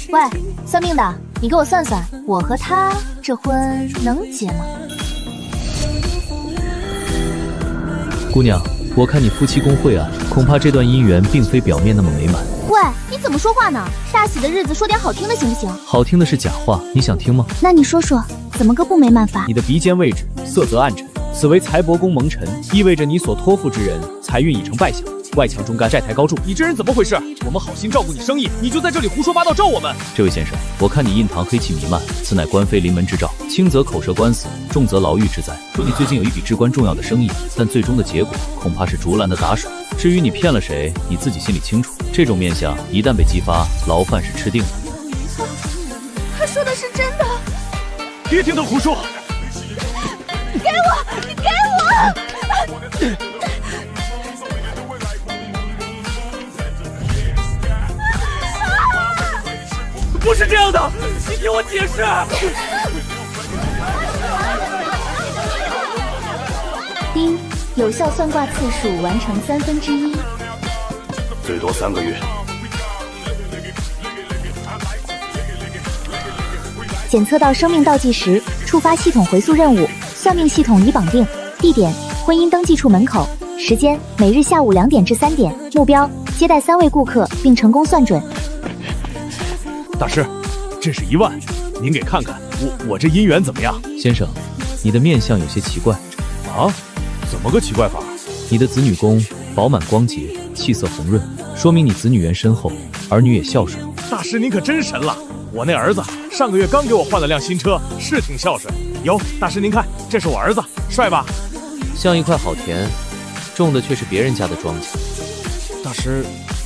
喂，算命的，你给我算算，我和他这婚能结吗？姑娘，我看你夫妻宫晦暗，恐怕这段姻缘并非表面那么美满。喂，你怎么说话呢？大喜的日子说点好听的行不行？好听的是假话，你想听吗？那你说说，怎么个不美满法？你的鼻尖位置色泽暗沉，此为财帛宫蒙尘，意味着你所托付之人财运已成败相。外强中干，债台高筑，你这人怎么回事？我们好心照顾你生意，你就在这里胡说八道咒我们。这位先生，我看你印堂黑气弥漫，此乃官非临门之兆，轻则口舌官司，重则牢狱之灾。说你最近有一笔至关重要的生意，但最终的结果恐怕是竹篮的打水。至于你骗了谁，你自己心里清楚。这种面相一旦被激发，牢饭是吃定的。他说的是真的。别听他胡说。给我，你给我！不是这样的，你听我解释。丁，有效算卦次数完成1/3，最多3个月。检测到生命倒计时，触发系统回溯任务，算命系统已绑定。地点：婚姻登记处门口。时间：每日下午2点至3点。目标：接待3位顾客并成功算准。大师，这是1万，您给看看我这姻缘怎么样？先生，你的面相有些奇怪。啊？怎么个奇怪法？你的子女宫饱满光洁，气色红润，说明你子女缘深厚，儿女也孝顺。大师您可真神了，我那儿子上个月刚给我换了辆新车，是挺孝顺。有，大师您看，这是我儿子，帅吧？像一块好田，种的却是别人家的庄稼。大师，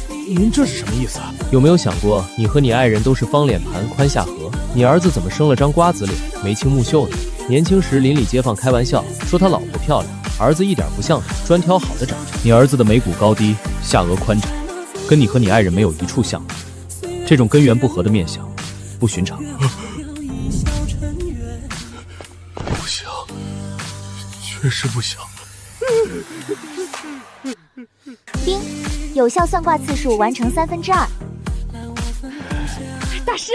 您这是什么意思啊？有没有想过，你和你爱人都是方脸盘、宽下颌，你儿子怎么生了张瓜子脸、眉清目秀的？年轻时邻里街坊开玩笑说他老婆漂亮，儿子一点不像是，专挑好的长。你儿子的眉骨高低，下颚宽窄，跟你和你爱人没有一处像。这种根源不合的面相，不寻常。不行，确实不行。丁，有效算卦次数完成2/3。大师，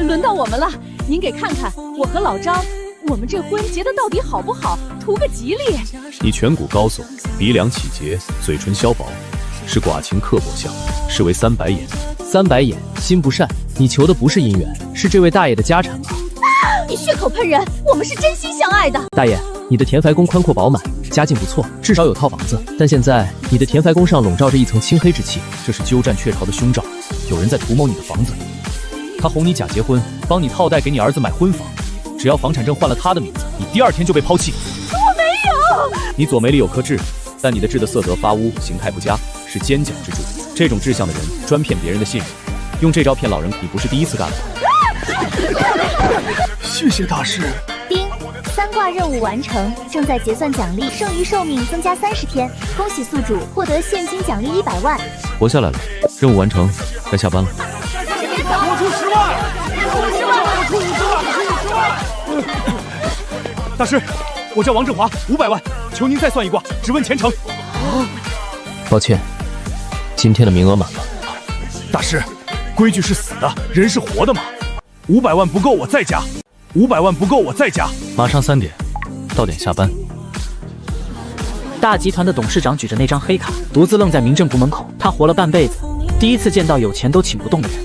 轮到我们了，您给看看，我和老张，我们这婚结的到底好不好？图个吉利。你颧骨高耸，鼻梁起结，嘴唇削薄，是寡情刻薄相，是为3白眼。3白眼，心不善。你求的不是姻缘，是这位大爷的家产吧？你血口喷人，我们是真心相爱的。大爷，你的田宅宫宽阔饱满，家境不错，至少有套房子。但现在你的田宅宫上笼罩着一层青黑之气，这是鸠占鹊巢的凶兆，有人在图谋你的房子。他哄你假结婚，帮你套贷给你儿子买婚房，只要房产证换了他的名字，你第2天就被抛弃。我没有。你左眉里有颗痣，但你的痣的色泽发乌，形态不佳，是奸角之助。这种志向的人专骗别人的信任，用这招骗老人，你不是第一次干了。谢谢大师。丁，3卦任务完成，正在结算奖励，剩余寿命增加30天。恭喜宿主获得现金奖励100万。活下来了，任务完成，该下班了。我出10万，我出50万，我出50万。大师，我叫王振华，500万，求您再算一卦，只问前程。抱歉，今天的名额满了。大师，规矩是死的，人是活的嘛。500万不够，我再加。500万不够，我再加。马上3点，到点下班。大集团的董事长举着那张黑卡，独自愣在民政部门口。他活了半辈子，第一次见到有钱都请不动的人。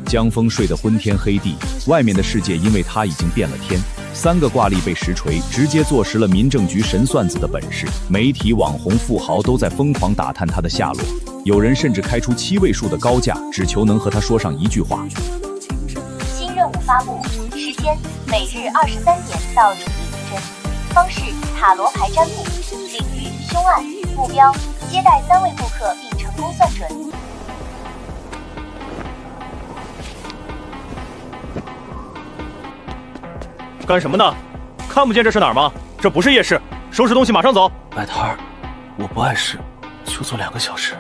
江峰睡得昏天黑地，外面的世界因为他已经变了天。3个挂历被实锤，直接坐实了民政局神算子的本事。媒体、网红、富豪都在疯狂打探他的下落，有人甚至开出7位数的高价，只求能和他说上一句话。新任务发布，时间每日23点到01一针，方式塔罗牌占卜，领域凶案，目标接待3位顾客并成功算准。干什么呢？看不见这是哪儿吗？这不是夜市，收拾东西马上走。摆摊儿，我不碍事，就做2个小时。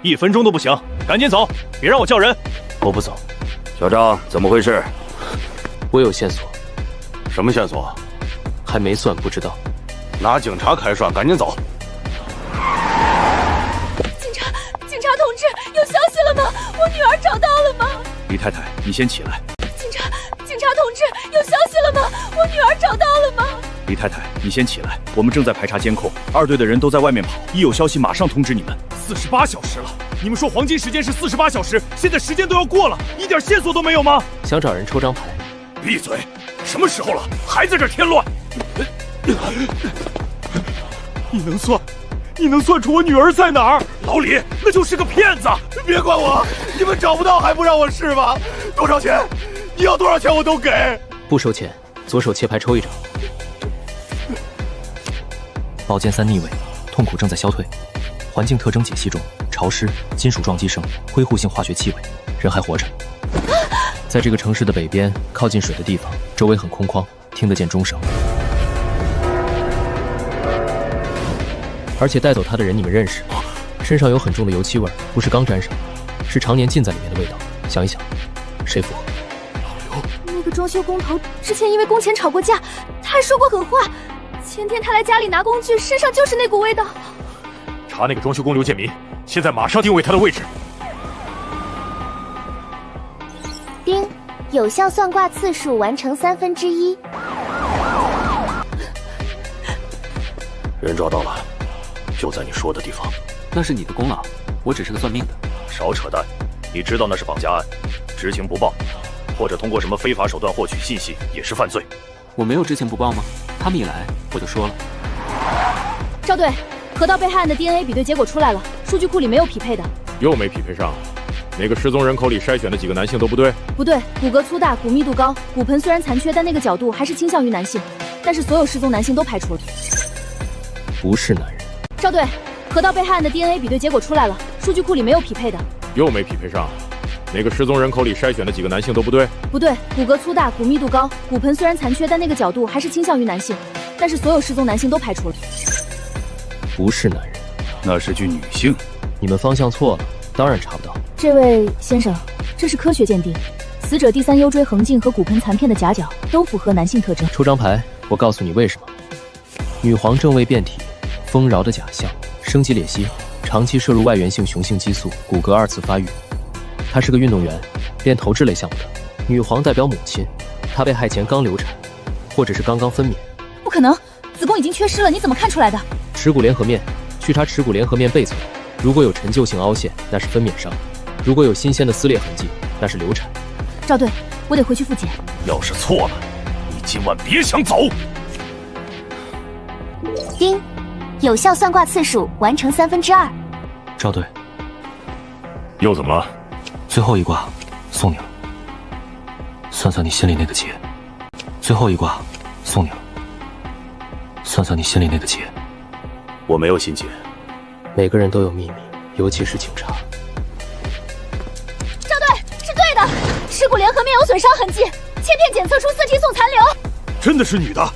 1分钟都不行，赶紧走，别让我叫人。我不走。小张，怎么回事？我有线索。什么线索？还没算，不知道。拿警察开涮，赶紧走。警察同志，有消息了吗？我女儿找到了吗？李太太，你先起来。警察同志，有消息了吗？我女儿找到了吗？李太太，你先起来，我们正在排查监控，2队的人都在外面跑，一有消息马上通知你们。48小时了，你们说黄金时间是48小时，现在时间都要过了，一点线索都没有吗？想找人抽张牌。闭嘴！什么时候了，还在这添乱？你能算出我女儿在哪儿？老李，那就是个骗子！别管我，你们找不到还不让我试吗？多少钱？你要多少钱我都给。不收钱，左手切牌抽一张。宝剑3逆位，痛苦正在消退，环境特征解析中，潮湿、金属撞击声、挥护性化学气味，人还活着。在这个城市的北边，靠近水的地方，周围很空旷，听得见钟声。而且带走他的人你们认识，身上有很重的油漆味，不是刚沾上，是常年浸在里面的味道。想一想，谁符合？那个装修工头之前因为工钱吵过架，他还说过狠话。前天他来家里拿工具，身上就是那股味道。查那个装修工刘建民，现在马上定位他的位置。丁，有效算卦次数完成1/3。人抓到了，就在你说的地方。那是你的功劳，我只是个算命的。少扯淡！你知道那是绑架案，知情不报，或者通过什么非法手段获取信息也是犯罪。我没有知情不报吗？他们一来我就说了。赵队，河道被害案的 DNA 比对结果出来了，数据库里没有匹配的。又没匹配上，那个失踪人口里筛选的几个男性都不对。不对，骨骼粗大，骨密度高，骨盆虽然残缺，但那个角度还是倾向于男性。但是所有失踪男性都排除了。不是男人。赵队，河道被害案的 DNA 比对结果出来了，数据库里没有匹配的。又没匹配上，那个失踪人口里筛选的几个男性都不对。不对，骨骼粗大，骨密度高，骨盆虽然残缺，但那个角度还是倾向于男性。但是所有失踪男性都排除了。不是男人，那是具女性。你们方向错了，当然查不到。这位先生，这是科学鉴定，死者第3腰椎横径和骨盆残片的夹角都符合男性特征。抽张牌，我告诉你为什么。女皇正位变体，丰饶的假象，生肌裂隙，长期摄入外源性雄性激素，骨骼2次发育。她是个运动员，练投掷类项目的。女皇代表母亲，她被害前刚流产，或者是刚刚分娩。不可能，子宫已经缺失了，你怎么看出来的？耻骨联合面，去查耻骨联合面背侧，如果有陈旧性凹陷，那是分娩伤；如果有新鲜的撕裂痕迹，那是流产。赵队，我得回去复检。要是错了，你今晚别想走。丁，有效算卦次数完成2/3。赵队，又怎么了？最后一卦送你了，算算你心里那个结。最后一卦送你了，算算你心里那个结。我没有心结。每个人都有秘密，尤其是警察。赵队，是对的，耻骨联合面有损伤痕迹，切片检测出4T宋残留。真的是女的？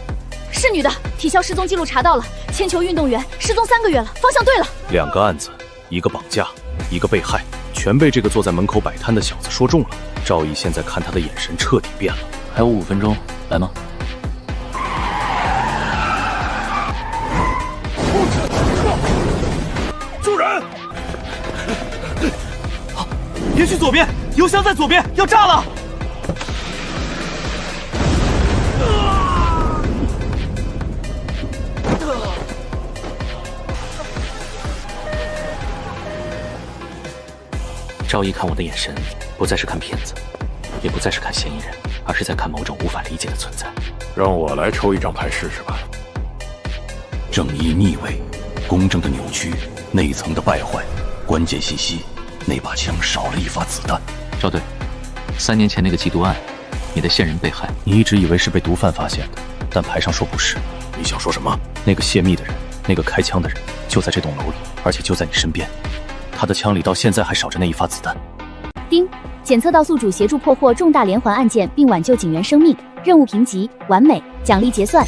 是女的，体校失踪记录查到了，铅球运动员失踪3个月了，方向对了。2个案子，一个绑架，一个被害，全被这个坐在门口摆摊的小子说中了。赵毅现在看他的眼神彻底变了。还有5分钟，来吗？住人！别去左边，油箱在左边，要炸了！赵毅看我的眼神，不再是看骗子，也不再是看嫌疑人，而是在看某种无法理解的存在。让我来抽一张牌试试吧。正义逆位，公正的扭曲，内层的败坏，关键信息，那把枪少了一发子弹。赵队，3年前那个缉毒案，你的线人被害，你一直以为是被毒贩发现的，但牌上说不是。你想说什么？那个泄密的人，那个开枪的人，就在这栋楼里，而且就在你身边。他的枪里到现在还少着那一发子弹。丁，检测到宿主协助破获重大连环案件并挽救警员生命，任务评级完美，奖励结算。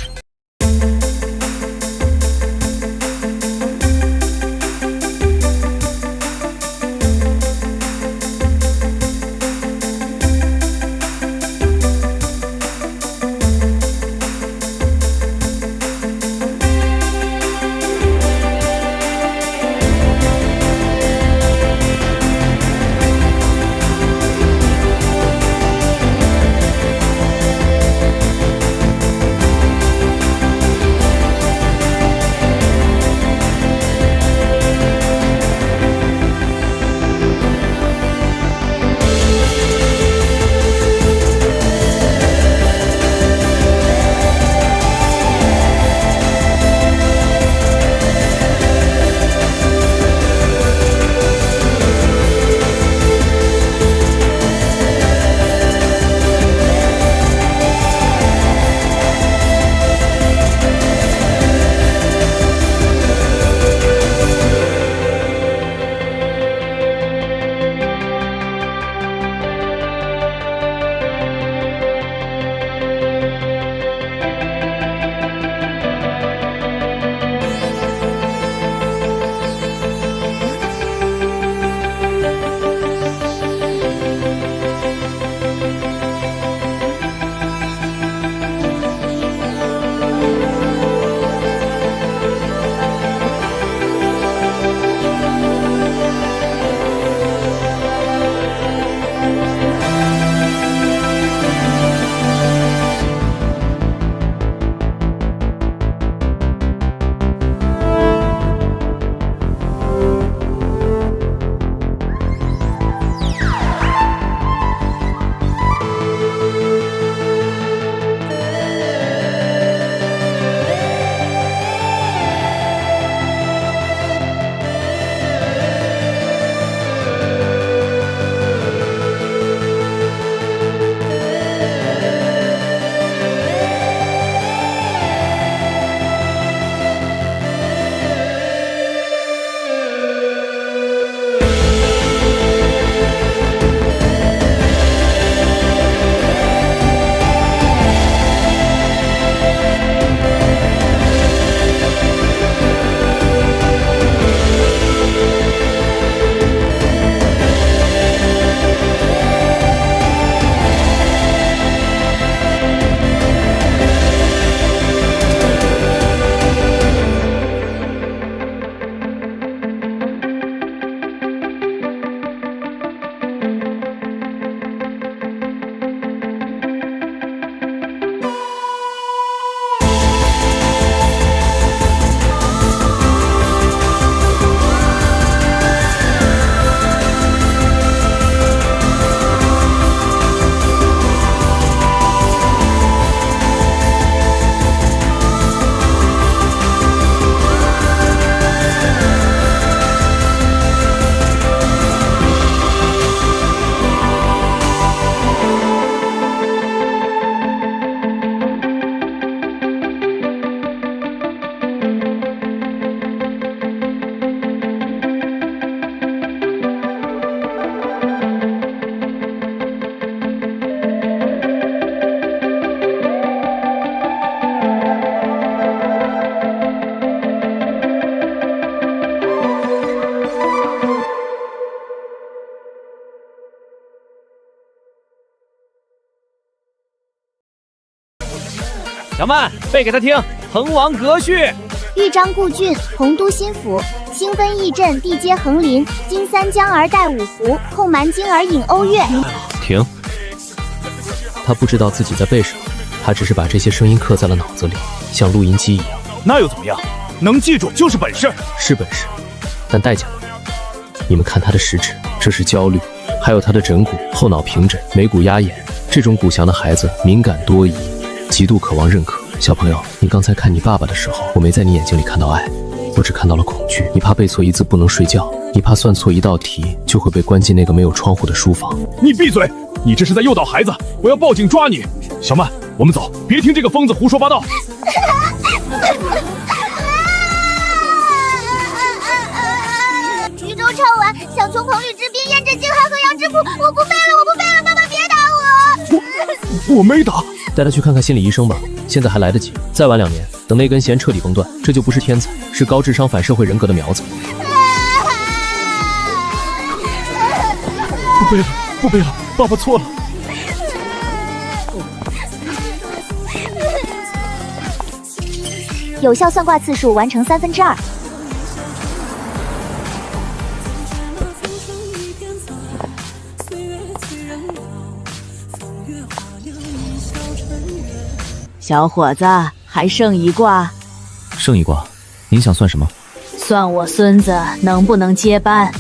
小曼，背给他听，滕王阁序。豫章故郡，洪都新府，兴分义镇，地接横林，金三江而带五湖，控蛮荆而引瓯越。停。他不知道自己在背什么，他只是把这些声音刻在了脑子里，像录音机一样。那又怎么样？能记住就是本事。是本事，但代价呢？你们看他的食指，这是焦虑，还有他的枕骨、后脑平枕、眉骨压眼。这种骨详的孩子敏感多疑，极度渴望认可。小朋友，你刚才看你爸爸的时候，我没在你眼睛里看到爱，我只看到了恐惧。你怕背错一字不能睡觉，你怕算错一道题就会被关进那个没有窗户的书房。你闭嘴！你这是在诱导孩子，我要报警抓你。小曼，我们走，别听这个疯子胡说八道。徐州唱完，想从彭吕之滨验证荆汉河阳之谱，我不背了，妈妈别打我。我没打。带他去看看心理医生吧，现在还来得及。再晚2年，等那根弦彻底崩断，这就不是天才，是高智商反社会人格的苗子。不背了，爸爸错了。有效算卦次数完成2/3。小伙子，还剩一卦。剩一卦，您想算什么？算我孙子能不能接班，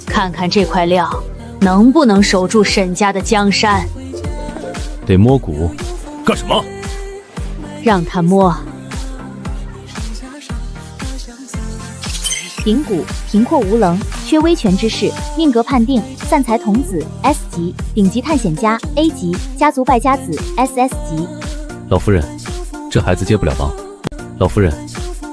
看看这块料能不能守住沈家的江山。得摸骨。干什么？让他摸。丙骨，平阔无棱，缺威权之势，命格判定，散财童子 S 级，顶级探险家 A 级，家族败家子 SS 级。老夫人，这孩子接不了帮。老夫人，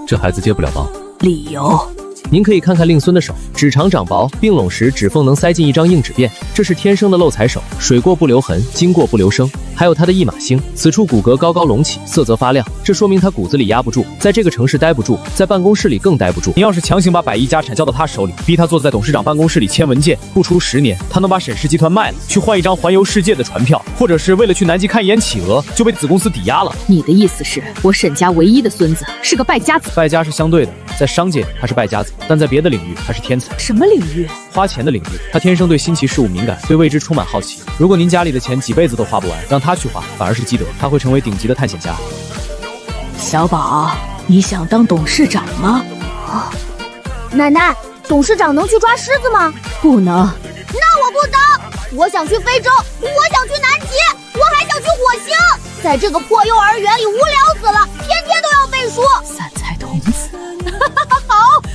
这孩子接不了帮。理由？您可以看看令孙的手，指长掌薄，并拢时指缝能塞进一张硬纸片，这是天生的漏财手，水过不留痕，经过不留声。还有他的一马星，此处骨骼高高隆起，色泽发亮，这说明他骨子里压不住，在这个城市待不住，在办公室里更待不住。你要是强行把100亿家产交到他手里，逼他坐在董事长办公室里签文件，不出10年，他能把沈氏集团卖了，去换一张环游世界的船票，或者是为了去南极看一眼企鹅，就被子公司抵押了。你的意思是我沈家唯一的孙子是个败家子？败家是相对的，在商界他是败家子，但在别的领域他是天才。什么领域？花钱的领域，他天生对新奇事物敏感，对未知充满好奇。如果您家里的钱几辈子都花不完，让他去花，反而是积德，他会成为顶级的探险家。小宝，你想当董事长吗？奶奶，董事长能去抓狮子吗？不能。那我不当，我想去非洲，我想去南极，我还想去火星。在这个破幼儿园里无聊死了，天天都要背书。散财童子，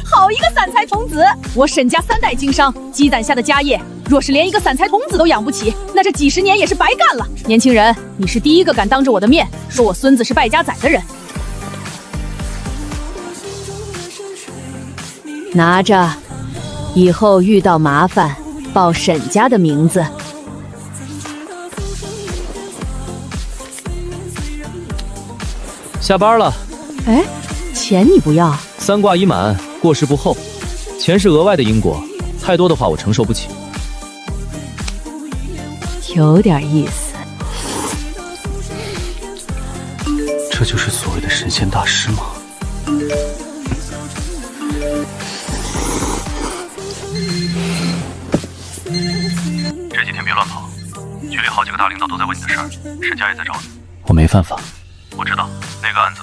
好一个散财童子！我沈家3代经商，积攒下的家业，若是连一个散财童子都养不起，那这几10年也是白干了。年轻人，你是第一个敢当着我的面说我孙子是败家仔的人。拿着，以后遇到麻烦报沈家的名字。下班了。哎，钱你不要？3卦已满，过时不候。钱是额外的因果，太多的话我承受不起。有点意思。这就是所谓的神仙大师吗？这几天别乱跑，局里好几个大领导都在问你的事儿，沈家也在找你。我没犯法。我知道那个案子，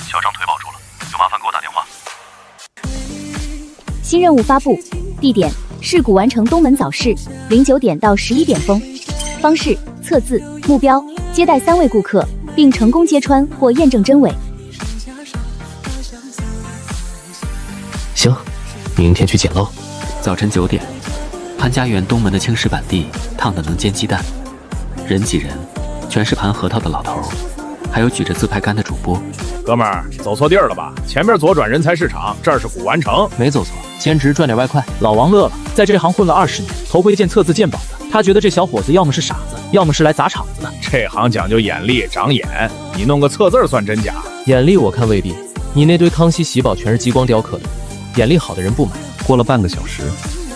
小张腿保住了，有麻烦给我打电话。新任务发布，地点：事故完成东门早市，09点到11点封。方式：测字，目标：接待3位顾客，并成功揭穿或验证真伪。行，明天去捡漏。早晨9点，潘家园东门的青石板地烫得能煎鸡蛋，人挤人，全是盘核桃的老头，还有举着自拍杆的主播。哥们儿，走错地儿了吧？前面左转人才市场，这儿是古玩城。没走错，兼职赚点外快。老王乐了，在这行混了20年，头回见测字鉴宝的。他觉得这小伙子要么是傻子，要么是来砸场子的。这行讲究眼力长眼，你弄个测字算真假？眼力我看未必，你那堆康熙喜宝全是激光雕刻的，眼力好的人不买。过了半个小时，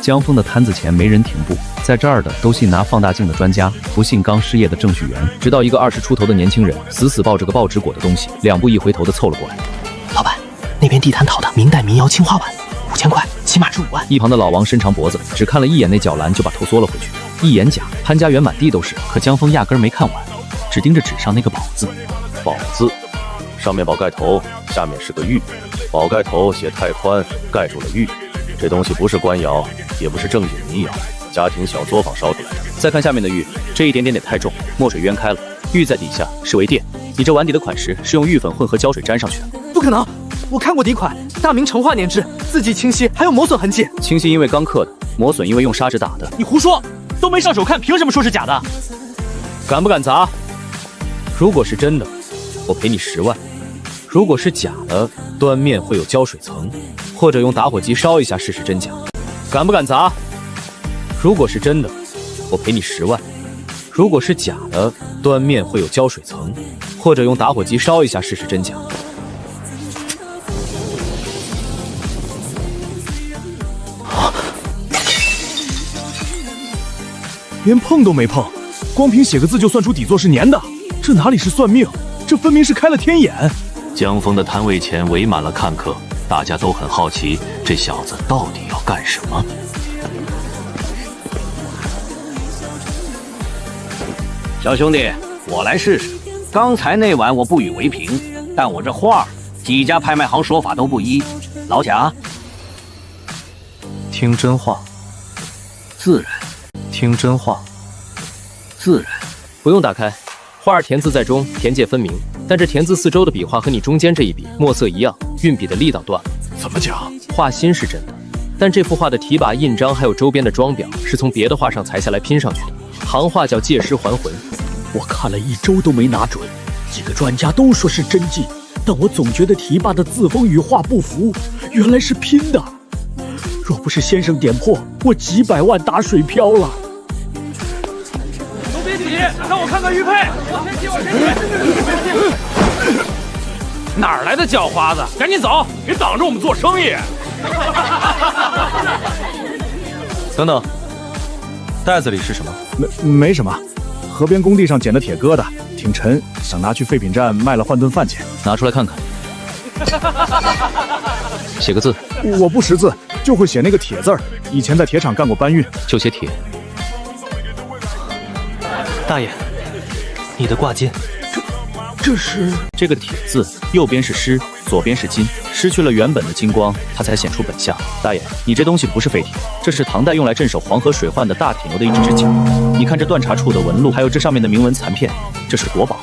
江峰的摊子前没人停步，在这儿的都信拿放大镜的专家，不信刚失业的程序员。直到一个20出头的年轻人死死抱着个报纸裹的东西，2步一回头的凑了过来。老板，那边地摊淘的明代民谣青花碗，5000块，起码值5万。一旁的老王伸长脖子，只看了一眼那角栏就把头缩了回去。一眼假，潘家园满地都是，可江峰压根没看完，只盯着纸上那个宝字。宝字，上面宝盖头，下面是个玉，宝盖头写太宽，盖住了玉。这东西不是官窑，也不是正经民窑，家庭小作坊烧出来的。再看下面的玉，这一点点得太重，墨水渊开了，玉在底下是为垫。你这碗底的款式是用玉粉混合胶水粘上去的。不可能，我看过底款，大明成化年制，字迹清晰，还有磨损痕迹。清晰因为刚刻的，磨损因为用砂纸打的。你胡说，都没上手看，凭什么说是假的？敢不敢砸？如果是真的，我赔你10万；如果是假的，端面会有胶水层，或者用打火机烧一下试试真假。敢不敢砸？如果是真的，我赔你10万；如果是假的，端面会有胶水层，或者用打火机烧一下试试真假。连碰都没碰，光凭写个字就算出底座是粘的，这哪里是算命，这分明是开了天眼。江峰的摊位前围满了看客，大家都很好奇，这小子到底要干什么？小兄弟，我来试试。刚才那碗我不予为凭，但我这画，几家拍卖行说法都不一，老假？听真话，自然。听真话，自然。不用打开，画儿田字在中，田界分明。但这田字四周的笔画和你中间这一笔墨色一样，运笔的力道断了。怎么讲？画心是真的，但这幅画的题跋、印章还有周边的装裱是从别的画上裁下来拼上去的。行话叫借尸还魂。我看了1周都没拿准，几个专家都说是真迹，但我总觉得题跋的字风与画不符，原来是拼的。若不是先生点破，我几百万打水漂了。都别急，让我看看玉佩。哪儿来的叫花子？赶紧走，别挡着我们做生意。等等，袋子里是什么？没什么，河边工地上捡的铁疙瘩，挺沉，想拿去废品站卖了换顿饭钱。拿出来看看。写个字。我不识字，就会写那个铁字儿。以前在铁厂干过搬运，就写铁。大爷，你的挂件，这是这个铁字，右边是湿，左边是金，失去了原本的金光，它才显出本相。大爷，你这东西不是废铁，这是唐代用来镇守黄河水患的大铁牛的一只脚。你看这断查处的纹路，还有这上面的铭文残片，这是国宝。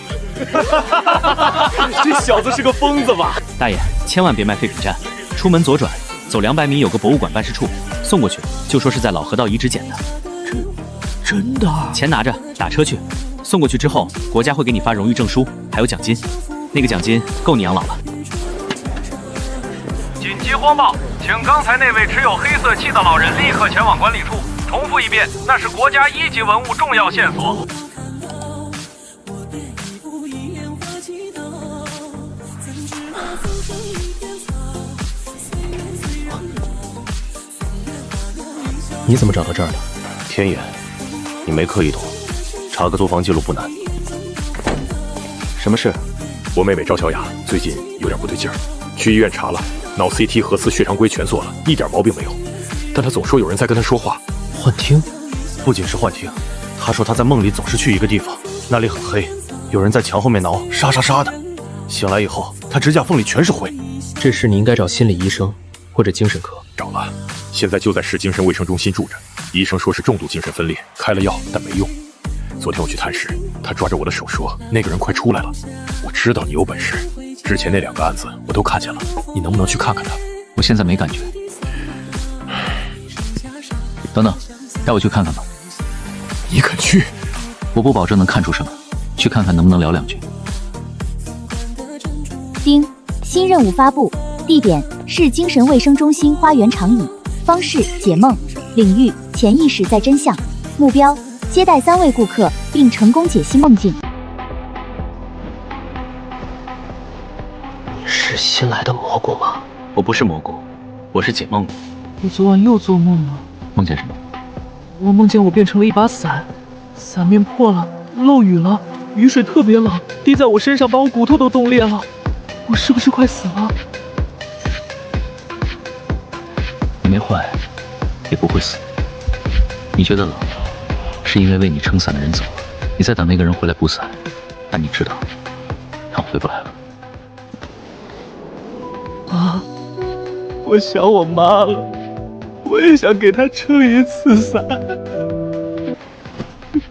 这小子是个疯子吧？大爷，千万别卖废品站，出门左转，走200米有个博物馆办事处，送过去就说是在老河道遗址捡的。真的？钱拿着，打车去。送过去之后，国家会给你发荣誉证书，还有奖金。那个奖金够你养老了。紧急慌报，请刚才那位持有黑色漆的老人立刻前往管理处。重复一遍，那是国家1级文物重要线索。你怎么找到这儿的？天眼，你没刻意动，查个租房记录不难。什么事？我妹妹赵小雅最近有点不对劲儿，去医院查了，脑 CT、核磁、血常规全做了，一点毛病没有。但她总说有人在跟她说话。幻听？不仅是幻听，她说她在梦里总是去一个地方，那里很黑，有人在墙后面挠，沙沙沙的。醒来以后，她指甲缝里全是灰。这事你应该找心理医生或者精神科。找了，现在就在市精神卫生中心住着。医生说是重度精神分裂，开了药但没用。昨天我去探视，他抓着我的手说那个人快出来了。我知道你有本事，之前那2个案子我都看见了，你能不能去看看他？我现在没感觉。等等，带我去看看吧。你肯去？我不保证能看出什么，去看看能不能聊2句。丁，新任务发布，地点市精神卫生中心花园长椅，方式解梦，领域潜意识在真相，目标接待3位顾客并成功解析梦境。是新来的蘑菇吗？我不是蘑菇，我是解梦。我昨晚又做梦了，梦见什么？我梦见我变成了一把伞，伞面破了，漏雨了，雨水特别冷，滴在我身上，把我骨头都冻裂了。我是不是快死了？你没坏，也不会死。你觉得冷，是因为为你撑伞的人走了，你在等那个人回来补伞，但你知道，他回不来了。啊，我想我妈了，我也想给她撑一次伞。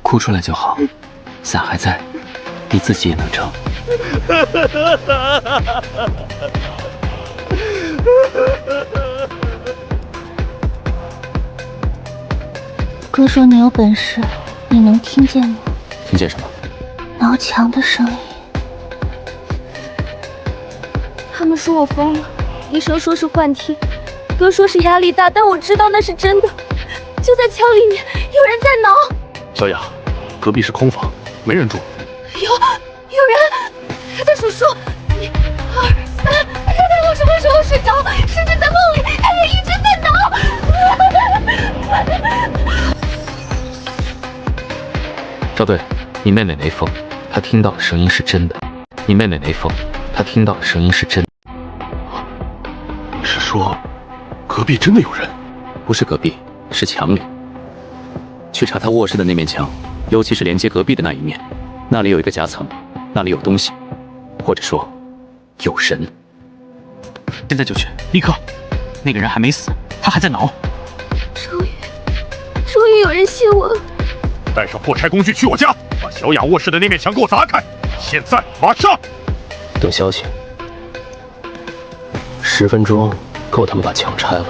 哭出来就好，伞还在，你自己也能撑。哥说你有本事，你能听见吗？听见什么？挠墙的声音。他们说我疯了，医生说是幻听，哥说是压力大，但我知道那是真的。就在墙里面，有人在挠。小雅，隔壁是空房，没人住。有人，他在数数，1、2、3，他在我什么时候睡着，甚至在梦里，他也一直在挠。赵队，你妹妹没疯，她听到的声音是真的。你妹妹没疯，她听到的声音是真的。你是说，隔壁真的有人？不是隔壁，是墙里。去查她卧室的那面墙，尤其是连接隔壁的那一面，那里有一个夹层，那里有东西，或者说有人。现在就去，立刻！那个人还没死，他还在挠。终于有人信我了。带上破拆工具去我家，把小雅卧室的那面墙给我砸开！现在，马上！等消息。10分钟够他们把墙拆了。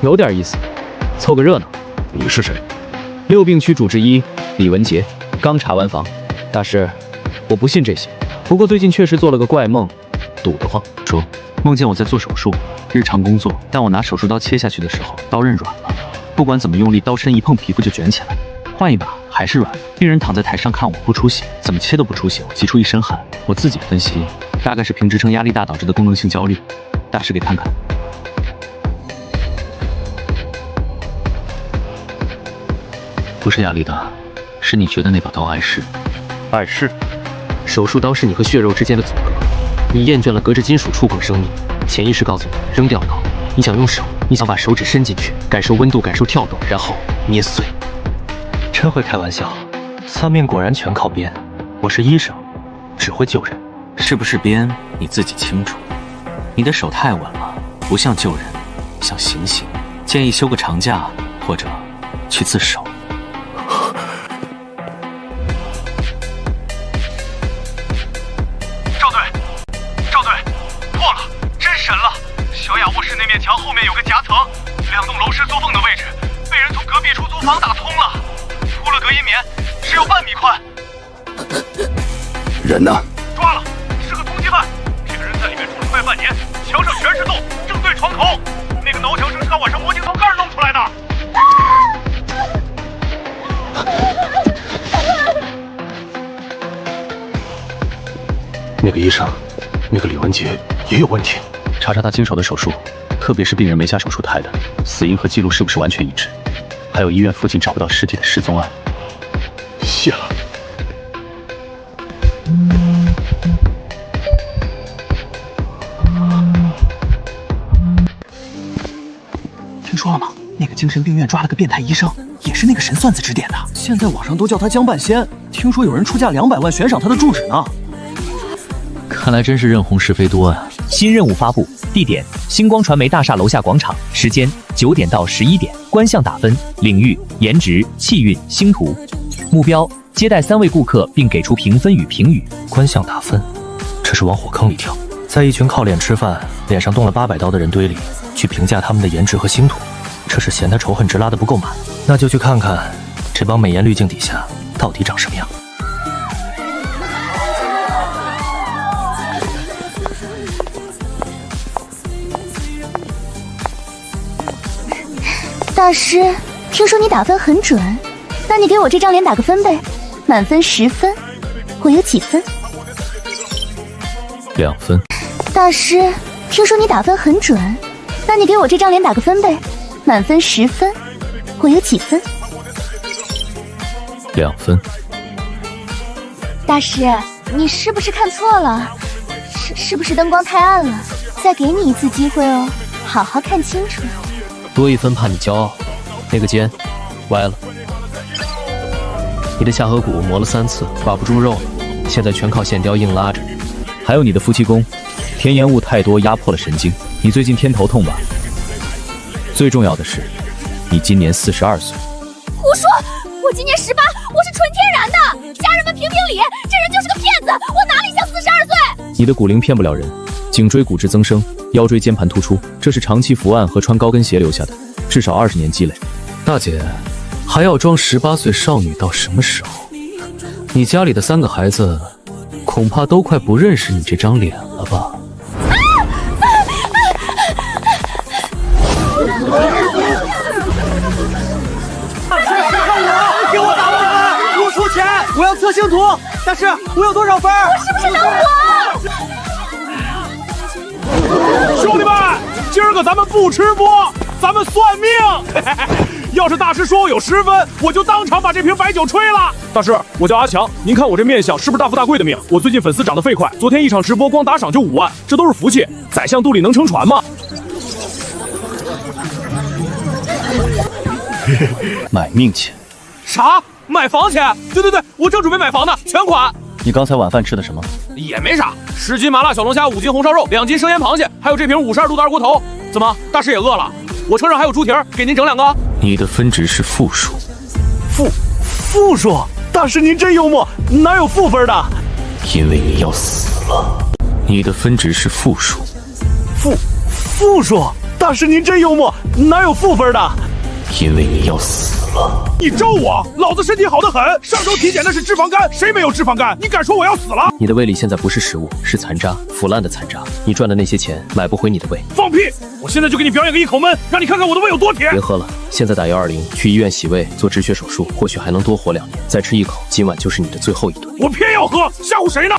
有点意思，凑个热闹。你是谁？6病区主治医李文杰，刚查完房。大师，我不信这些，不过最近确实做了个怪梦，堵得慌。说，梦见我在做手术，日常工作，但我拿手术刀切下去的时候，刀刃软了，不管怎么用力，刀身一碰皮肤就卷起来。换一把还是软。病人躺在台上看我，不出血，怎么切都不出血，我急出一身汗。我自己分析，大概是平支撑压力大导致的功能性焦虑。大师给看看。不是压力大，是你觉得那把刀碍事。碍事？手术刀是你和血肉之间的阻隔，你厌倦了隔着金属触碰生命，潜意识告诉你扔掉刀。你想用手，你想把手指伸进去，感受温度，感受跳动，然后捏碎。真会开玩笑，三面果然全靠编。我是医生，只会救人。是不是编你自己清楚。你的手太稳了，不像救人，像行刑。建议休个长假，或者去自首。赵队，破了，真神了！小雅卧室那面墙后面有个夹层，2栋楼是做缝的位置，被人从隔壁出租房打通了，铺了隔音棉，只有半米宽。人呢？抓了，是个通缉犯。这个人在里面住了快半年，墙上全是洞，正对床头。那个挠墙声是他晚上磨镜头盖弄出来的。那个医生，那个李文杰也有问题。查查他经手的手术，特别是病人没下手术台的，死因和记录是不是完全一致？还有医院附近找不到尸体的失踪案。谢了。听说了吗？那个精神病院抓了个变态医生，也是那个神算子指点的。现在网上都叫他江半仙，听说有人出价200万悬赏他的住址呢。看来真是认红是非多啊！新任务发布，地点：星光传媒大厦楼下广场，时间9点到11点，观项打分，领域：颜值、气韵、星途，目标：接待3位顾客并给出评分与评语。观项打分，这是往火坑里跳，在一群靠脸吃饭、脸上动了800刀的人堆里去评价他们的颜值和星途，这是嫌他仇恨值拉得不够满。那就去看看这帮美颜滤镜底下到底长什么样。大师，听说你打分很准，那你给我这张脸打个分呗，满分10分，我有几分？ 2分。大师，听说你打分很准，那你给我这张脸打个分呗，满分10分，我有几分？2分。大师，你是不是看错了？是不是灯光太暗了？再给你一次机会哦，好好看清楚。多1分怕你骄傲，那个肩歪了，你的下颌骨磨了3次，挂不住肉了，现在全靠线雕硬拉着。还有你的夫妻宫，甜盐物太多压迫了神经，你最近偏头痛吧？最重要的是，你今年42岁。胡说！我今年18，我是纯天然的。家人们评评理，这人就是个骗子，我哪里像42岁？你的骨龄骗不了人，颈椎骨质增生，腰椎间盘突出，这是长期伏案和穿高跟鞋留下的，至少20年积累。大姐，还要装18岁少女到什么时候？你家里的3个孩子，恐怕都快不认识你这张脸了吧？给我打分！我出钱，我要测星图。大师，我有多少分？我是不是能活？兄弟们，今儿个咱们不吃播，咱们算命。要是大师说我有10分，我就当场把这瓶白酒吹了。大师，我叫阿强，您看我这面相是不是大富大贵的命？我最近粉丝涨得飞快，昨天一场直播光打赏就5万，这都是福气。宰相肚里能撑船吗？买命钱？啥？买房钱？对，我正准备买房呢，全款。你刚才晚饭吃的什么？也没啥，10斤麻辣小龙虾，5斤红烧肉，2斤生腌螃蟹，还有这瓶52度的二锅头。怎么，大师也饿了？我车上还有猪蹄儿，给您整2个。你的分值是负数。负数？大师您真幽默，哪有负分的？因为你要死了。你的分值是负数。负数？大师您真幽默，哪有负分的？因为你要死了。你咒我？老子身体好得很，上周体检的是脂肪肝，谁没有脂肪肝？你敢说我要死了？你的胃里现在不是食物，是残渣，腐烂的残渣。你赚的那些钱买不回你的胃。放屁！我现在就给你表演个一口闷，让你看看我的胃有多铁。别喝了，现在打120，去医院洗胃做止血手术，或许还能多活2年。再吃一口，今晚就是你的最后一顿。我偏要喝，吓唬谁呢？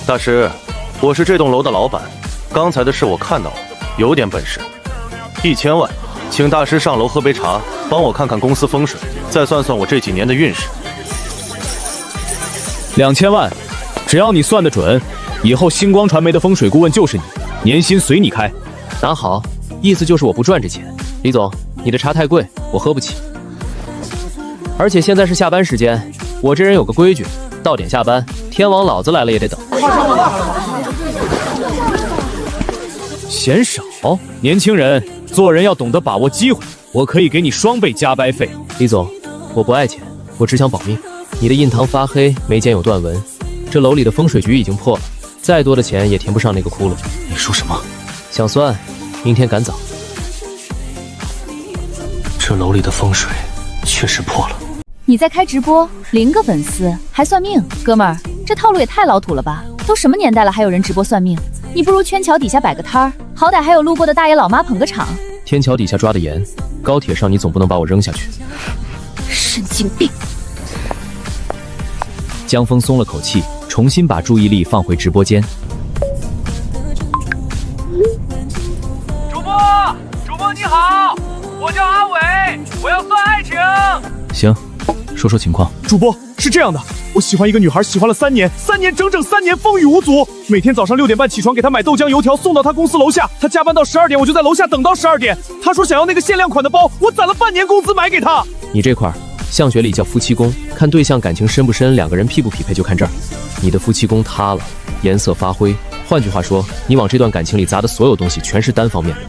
大师，我是这栋楼的老板，刚才的事我看到了，有点本事。1000万，请大师上楼喝杯茶，帮我看看公司风水，再算算我这几年的运势。2000万，只要你算得准，以后星光传媒的风水顾问就是你，年薪随你开。拿好，意思就是我不赚这钱。李总，你的茶太贵，我喝不起。而且现在是下班时间，我这人有个规矩，到点下班，天王老子来了也得等。嫌少，年轻人做人要懂得把握机会。我可以给你双倍加班费。李总，我不爱钱，我只想保命。你的印堂发黑，眉间有断纹，这楼里的风水局已经破了，再多的钱也填不上那个窟窿。你说什么？想算，明天赶早。这楼里的风水确实破了。你在开直播，0个粉丝还算命，哥们儿，这套路也太老土了吧？都什么年代了，还有人直播算命？你不如圈桥底下摆个摊儿，好歹还有路过的大爷老妈捧个场。天桥底下抓得严，高铁上你总不能把我扔下去。神经病！江峰松了口气，重新把注意力放回直播间。主播你好，我叫阿伟，我要算爱情。行，说说情况。主播是这样的，我喜欢一个女孩，喜欢了3年，整整3年风雨无阻。每天早上6点半起床，给她买豆浆油条，送到她公司楼下。她加班到12点，我就在楼下等到12点。她说想要那个限量款的包，我攒了半年工资买给她。你这块相学里叫夫妻宫，看对象感情深不深，2个人匹不匹配就看这儿。你的夫妻宫塌了，颜色发灰。换句话说，你往这段感情里砸的所有东西全是单方面的。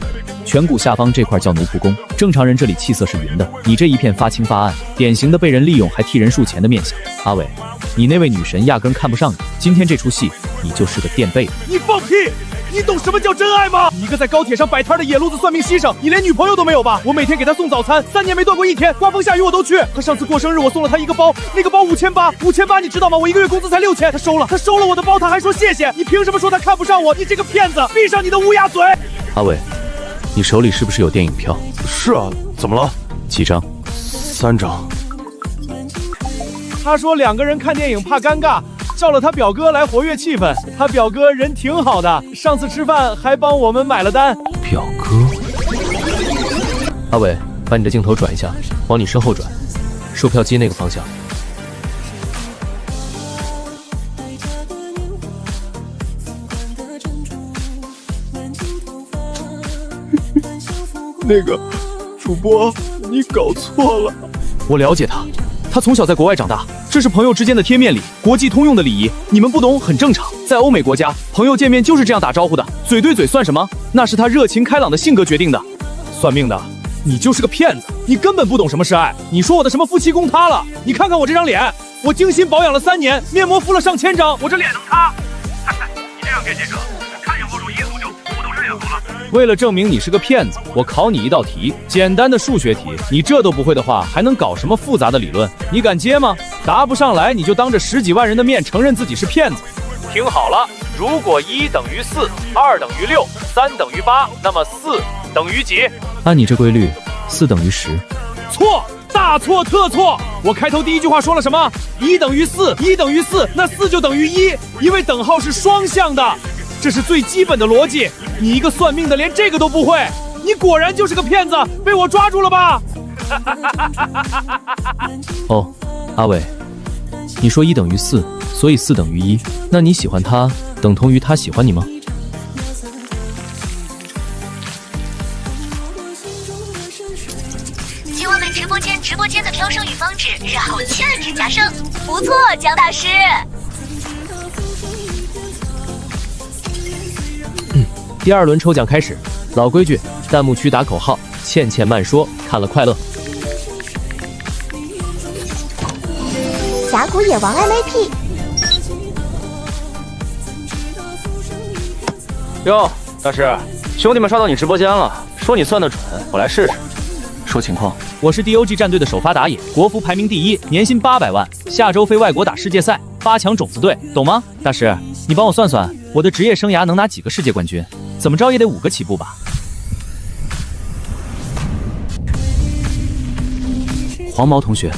颧骨下方这块叫奴仆宫，正常人这里气色是匀的，你这一片发青发暗，典型的被人利用还替人数钱的面相。阿伟，你那位女神压根看不上你，今天这出戏你就是个垫背的。你放屁！你懂什么叫真爱吗？你一个个在高铁上摆摊的野路子算命先生，你连女朋友都没有吧？我每天给他送早餐，3年没断过一天，刮风下雨我都去。他上次过生日，我送了他一个包，那个包5800，5800你知道吗？我1个月工资才6000，他收了我的包，他还说谢谢。你凭什么说他看不上我？你这个骗子！闭上你的乌鸦嘴！阿伟，你手里是不是有电影票？是啊，怎么了？几张？3张。他说2个人看电影怕尴尬，叫了他表哥来活跃气氛。他表哥人挺好的，上次吃饭还帮我们买了单。表哥，阿伟，把你的镜头转一下，往你身后转，售票机那个方向。那个主播，你搞错了。我了解他从小在国外长大，这是朋友之间的贴面礼，国际通用的礼仪。你们不懂很正常，在欧美国家，朋友见面就是这样打招呼的，嘴对嘴算什么？那是他热情开朗的性格决定的。算命的，你就是个骗子，你根本不懂什么是爱。你说我的什么夫妻宫塌了？你看看我这张脸，我精心保养了3年，面膜敷了上千张，我这脸能塌？你这样骗记者，看见我说1足9，我都是脸红了。为了证明你是个骗子，我考你一道题，简单的数学题，你这都不会的话，还能搞什么复杂的理论？你敢接吗？答不上来，你就当着10几万人的面承认自己是骗子。听好了，如果1等于4，2等于6，3等于8，那么4等于几？按你这规律，4等于10。错，大错特错！我开头第一句话说了什么？1等于4，1等于4，那4就等于1，因为等号是双向的，这是最基本的逻辑。你一个算命的连这个都不会，你果然就是个骗子，被我抓住了吧？哦，阿伟，你说1等于4，所以4等于1，那你喜欢他等同于他喜欢你吗？请我们直播间的飘升与方值，然后千万别加升。不错，江大师。第2轮抽奖开始，老规矩，弹幕区打口号，倩倩慢说，看了快乐。峡谷野王 MVP。哟，大师，兄弟们刷到你直播间了，说你算得准，我来试试。说情况，我是 DOG 战队的首发打野，国服排名第1，年薪800万，下周飞外国打世界赛，8强种子队，懂吗？大师，你帮我算算，我的职业生涯能拿几个世界冠军？怎么着也得5个起步吧。黄毛同学，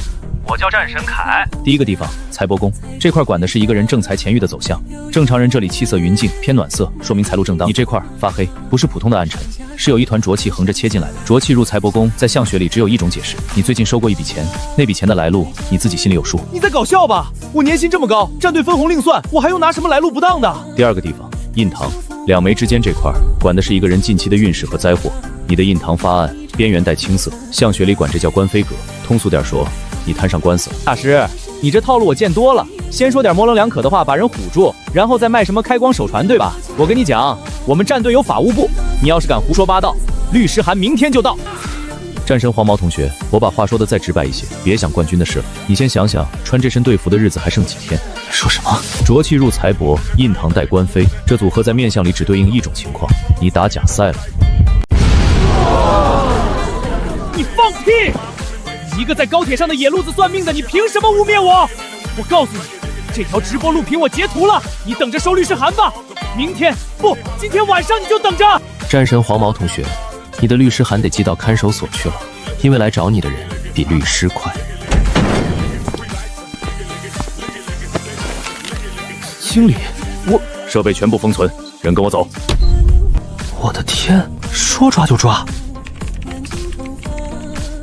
我叫战神凯。第一个地方，财帛宫这块管的是一个人正财钱欲的走向。正常人这里气色匀净，偏暖色，说明财路正当。你这块发黑，不是普通的暗沉，是有一团浊气横着切进来的。浊气入财帛宫，在相学里只有一种解释：你最近收过一笔钱，那笔钱的来路你自己心里有数。你在搞笑吧？我年薪这么高，战队分红另算，我还用拿什么来路不当的？第2个地方，印堂两眉之间这块管的是一个人近期的运势和灾祸。你的印堂发暗，边缘带青色，相学里管这叫官非格。通俗点说，你摊上官司了。大师，你这套路我见多了，先说点模棱两可的话把人唬住，然后再卖什么开光手传，对吧？我跟你讲，我们战队有法务部，你要是敢胡说八道，律师函明天就到。战神黄毛同学，我把话说的再直白一些，别想冠军的事了。你先想想，穿这身队服的日子还剩几天？说什么？浊气入财帛，印堂带官非，这组合在面相里只对应一种情况，你打假赛了。你放屁！一个在高铁上的野路子算命的，你凭什么污蔑我？我告诉你，这条直播录屏我截图了，你等着收律师函吧。明天不，今天晚上你就等着。战神黄毛同学，你的律师函得寄到看守所去了，因为来找你的人比律师快。经理，我设备全部封存，人跟我走。我的天，说抓就抓！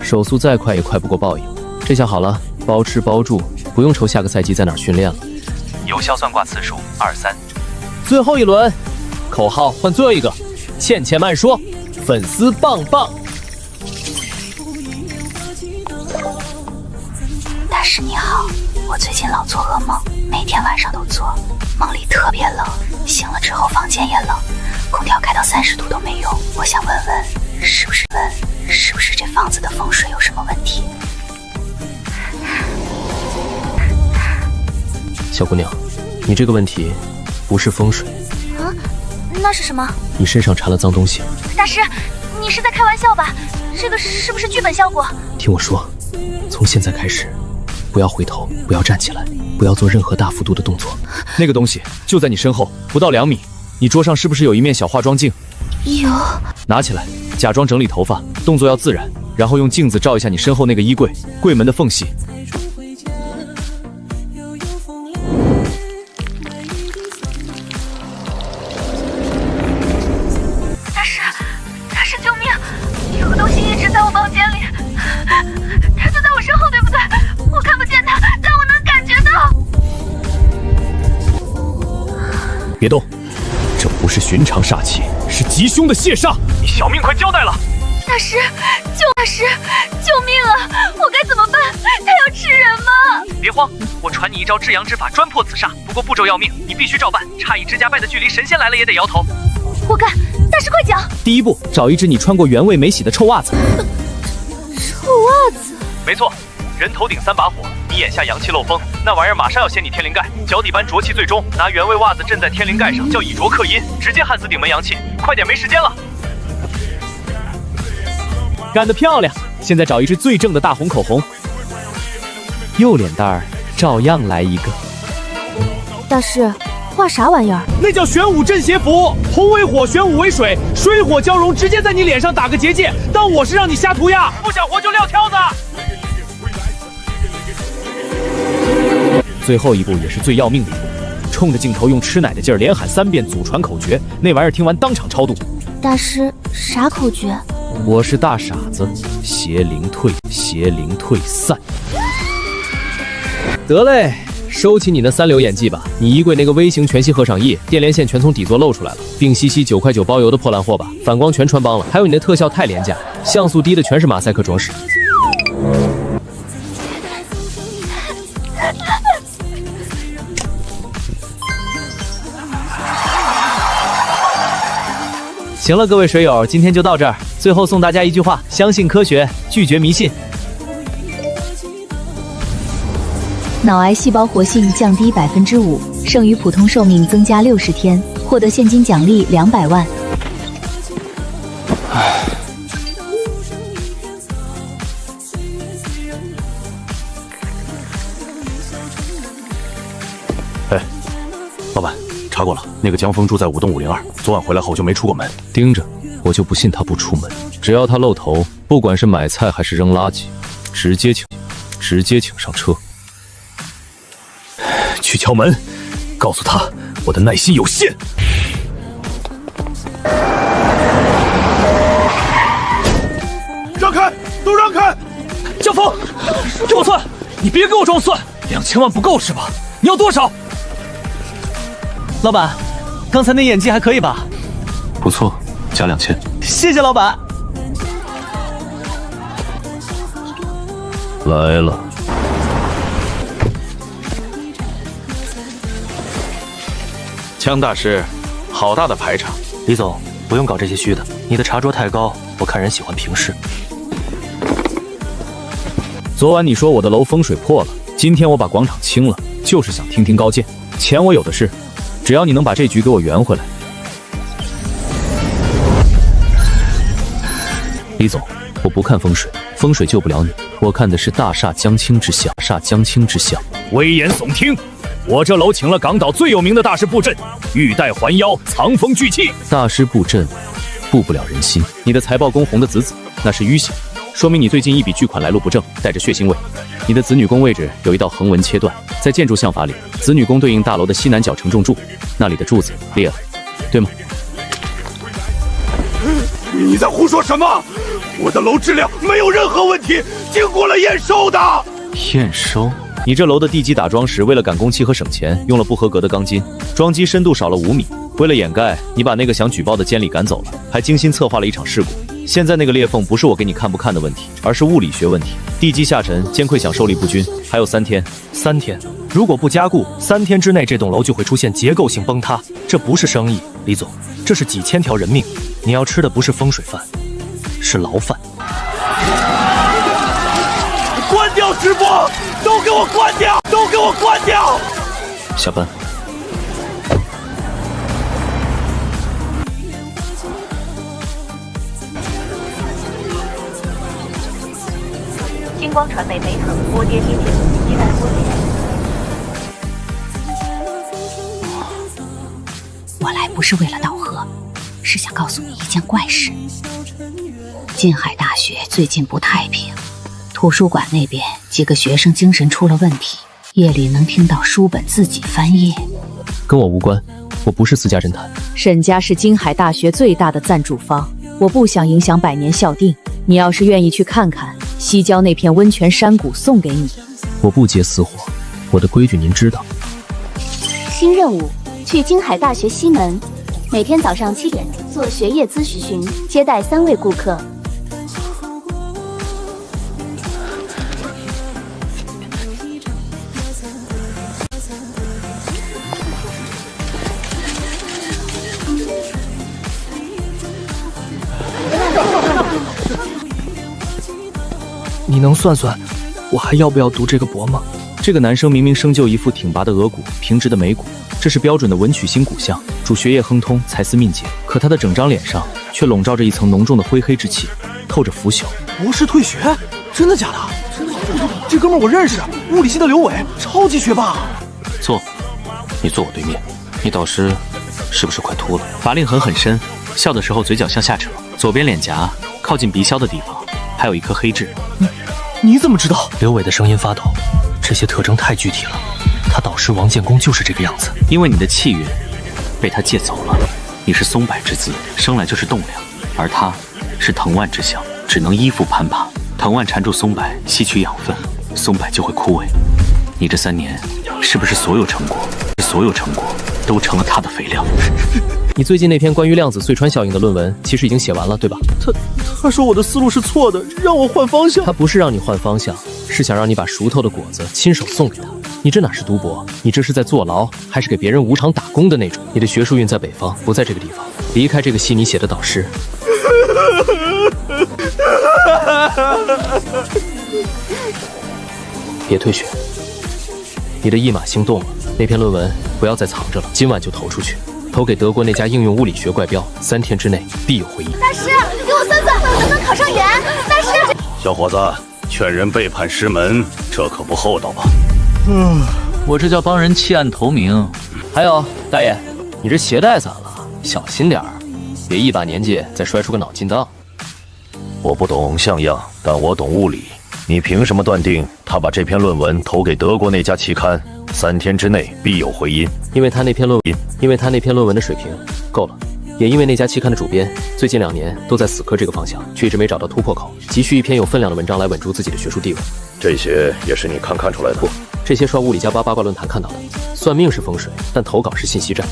手速再快也快不过报应。这下好了，包吃包住，不用愁下个赛季在哪儿训练了。有效算卦次数23。最后一轮，口号换最后一个，倩倩慢说，粉丝棒棒。大师你好，我最近老做噩梦，每天晚上都做，梦里特别冷，醒了之后房间也冷，空调开到30度都没用。我想问问，是不是这房子的风水有什么问题？小姑娘，你这个问题不是风水啊，那是什么？你身上缠了脏东西。大师，你是在开玩笑吧？这个是不是剧本效果？听我说，从现在开始，不要回头，不要站起来，不要做任何大幅度的动作。那个东西就在你身后，不到2米。你桌上是不是有一面小化妆镜？有。拿起来，假装整理头发，动作要自然，然后用镜子照一下你身后那个衣柜，柜门的缝隙。大师，救命！有个东西一直在我房间里，它就在我身后，对不对？我看不见它，但我能感觉到。别动，这不是寻常煞气，是吉凶的泄煞。你小命快交代了！大师，救命啊！我该怎么办？他要吃人吗？别慌，我传你一招至阳之法，专破此煞。不过步骤要命，你必须照办。差一指甲拜的距离，神仙来了也得摇头。我干，大师快讲。第一步，找一只你穿过原味没洗的臭袜子。臭袜子？没错，人头顶3把火，你眼下阳气漏风，那玩意儿马上要掀你天灵盖，脚底般浊气最终，拿原味袜子镇在天灵盖上，叫以浊克阴，直接焊死顶门阳气。快点，没时间了。干得漂亮！现在找一支最正的大红口红，右脸蛋儿照样来一个。大师，画啥玩意儿？那叫玄武镇邪符，红为火，玄武为水，水火交融，直接在你脸上打个结界。当我是让你瞎涂鸦，不想活就撂挑子。最后一步也是最要命的一步，冲着镜头用吃奶的劲儿连喊3遍祖传口诀，那玩意儿听完当场超度。大师，啥口诀？我是大傻子，邪灵退，邪灵退散。得嘞，收起你那3流演技吧。你衣柜那个微型全息核赏液，电连线全从底座露出来了，并西9块9包邮的破烂货吧，反光全穿帮了。还有你的特效太廉价，像素低的全是马赛克装饰。行了，各位水友，今天就到这儿。最后送大家一句话：相信科学，拒绝迷信。脑癌细胞活性降低5%，剩余普通寿命增加60天，获得现金奖励200万。哎，老板，查过了，那个江峰住在5栋502，昨晚回来后就没出过门。盯着，我就不信他不出门。只要他露头，不管是买菜还是扔垃圾，直接请上车。去敲门，告诉他我的耐心有限。让开，都让开！江峰，给我算！你别给我装蒜，2000万不够是吧？你要多少？老板，刚才那演技还可以吧？不错，加2000。谢谢老板。来了。江大师，好大的排场！李总，不用搞这些虚的，你的茶桌太高，我看人喜欢平视。昨晚你说我的楼风水破了，今天我把广场清了，就是想听听高见。钱我有的是，只要你能把这局给我圆回来。李总，我不看风水，风水救不了你，我看的是大厦将倾之象，煞将倾之象。危言耸听！我这楼请了港岛最有名的大师布阵，玉带环腰，藏风聚气。大师布阵，布不了人心。你的财报宫红的紫紫，那是淤血，说明你最近一笔巨款来路不正，带着血腥味。你的子女宫位置有一道横纹切断，在建筑相法里，子女宫对应大楼的西南角承重柱，那里的柱子裂了，对吗？你在胡说什么？我的楼质量没有任何问题，经过了验收的。验收？你这楼的地基打桩时，为了赶工期和省钱，用了不合格的钢筋，桩基深度少了5米。为了掩盖，你把那个想举报的监理赶走了，还精心策划了一场事故。现在那个裂缝不是我给你看不看的问题，而是物理学问题。地基下沉，坚溃想受力不均，还有3天。3天？如果不加固，3天之内这栋楼就会出现结构性崩塌。这不是生意，李总，这是几千条人命。你要吃的不是风水饭，是牢饭。关掉直播！都给我关掉！都给我关掉！下班。光传媒梅腾波跌跌跌，期待波跌。我来不是为了道贺，是想告诉你一件怪事。金海大学最近不太平，图书馆那边几个学生精神出了问题，夜里能听到书本自己翻页。跟我无关，我不是私家侦探。沈家是金海大学最大的赞助方，我不想影响百年校定。你要是愿意去看看西郊那片温泉山谷，送给你。我不接私活，我的规矩您知道。新任务，去金海大学西门，每天早上7点做学业咨询，接待3位顾客。你能算算，我还要不要读这个博吗？这个男生明明生就一副挺拔的额骨，平直的眉骨，这是标准的文曲星骨相，主学业亨通，才思敏捷。可他的整张脸上却笼罩着一层浓重的灰黑之气，透着腐朽。博士退学？真的假的？这哥们我认识，物理系的刘伟，超级学霸。坐，你坐我对面。你导师是不是快秃了？法令痕很深，笑的时候嘴角向下扯，左边脸颊靠近鼻削的地方还有一颗黑痣。你怎么知道？刘伟的声音发抖，这些特征太具体了。他导师王建功就是这个样子。因为你的气运被他借走了，你是松柏之姿，生来就是栋梁，而他是藤蔓之象，只能依附攀爬。藤蔓缠住松柏，吸取养分，松柏就会枯萎。你这3年是不是所有成果都成了他的肥料？你最近那篇关于量子隧穿效应的论文，其实已经写完了，对吧？他说我的思路是错的，让我换方向。他不是让你换方向，是想让你把熟透的果子亲手送给他。你这哪是读博，你这是在坐牢，还是给别人无偿打工的那种。你的学术运在北方，不在这个地方。离开这个系你写的导师。别退学，你的一马星动了。那篇论文不要再藏着了，今晚就投出去，投给德国那家应用物理学怪标，3天之内必有回音。大师，给我算算，能不能考上研？大师，小伙子，劝人背叛师门，这可不厚道吧？我这叫帮人弃暗投明。还有，大爷，你这鞋带散了，小心点儿，别一把年纪再摔出个脑筋当。我不懂像样，但我懂物理。你凭什么断定他把这篇论文投给德国那家期刊，3天之内必有回音？因为他那篇论文的水平够了，也因为那家期刊的主编最近2年都在死磕这个方向，却一直没找到突破口，急需一篇有分量的文章来稳住自己的学术地位。这些也是你看出来的？不，这些刷物理加八卦论坛看到的。算命是风水，但投稿是信息战。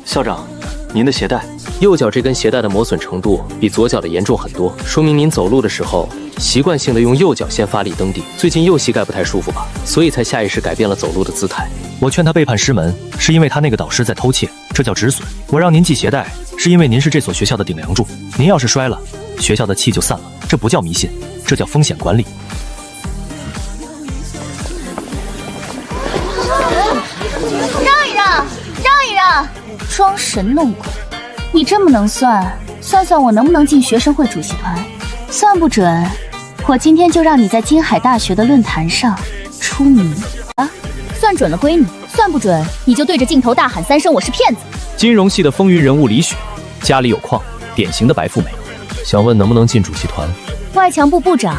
校长，您的鞋带。右脚这根鞋带的磨损程度比左脚的严重很多，说明您走路的时候习惯性的用右脚先发力蹬地。最近右膝盖不太舒服吧，所以才下意识改变了走路的姿态。我劝他背叛师门，是因为他那个导师在偷窃，这叫止损。我让您系鞋带，是因为您是这所学校的顶梁柱，您要是摔了，学校的气就散了。这不叫迷信，这叫风险管理。让一让，让一让，装神弄鬼。你这么能算，算算我能不能进学生会主席团？算不准，我今天就让你在金海大学的论坛上出名啊！算准了归你，算不准你就对着镜头大喊3声我是骗子。金融系的风云人物李雪，家里有矿，典型的白富美。想问能不能进主席团？外强部部长，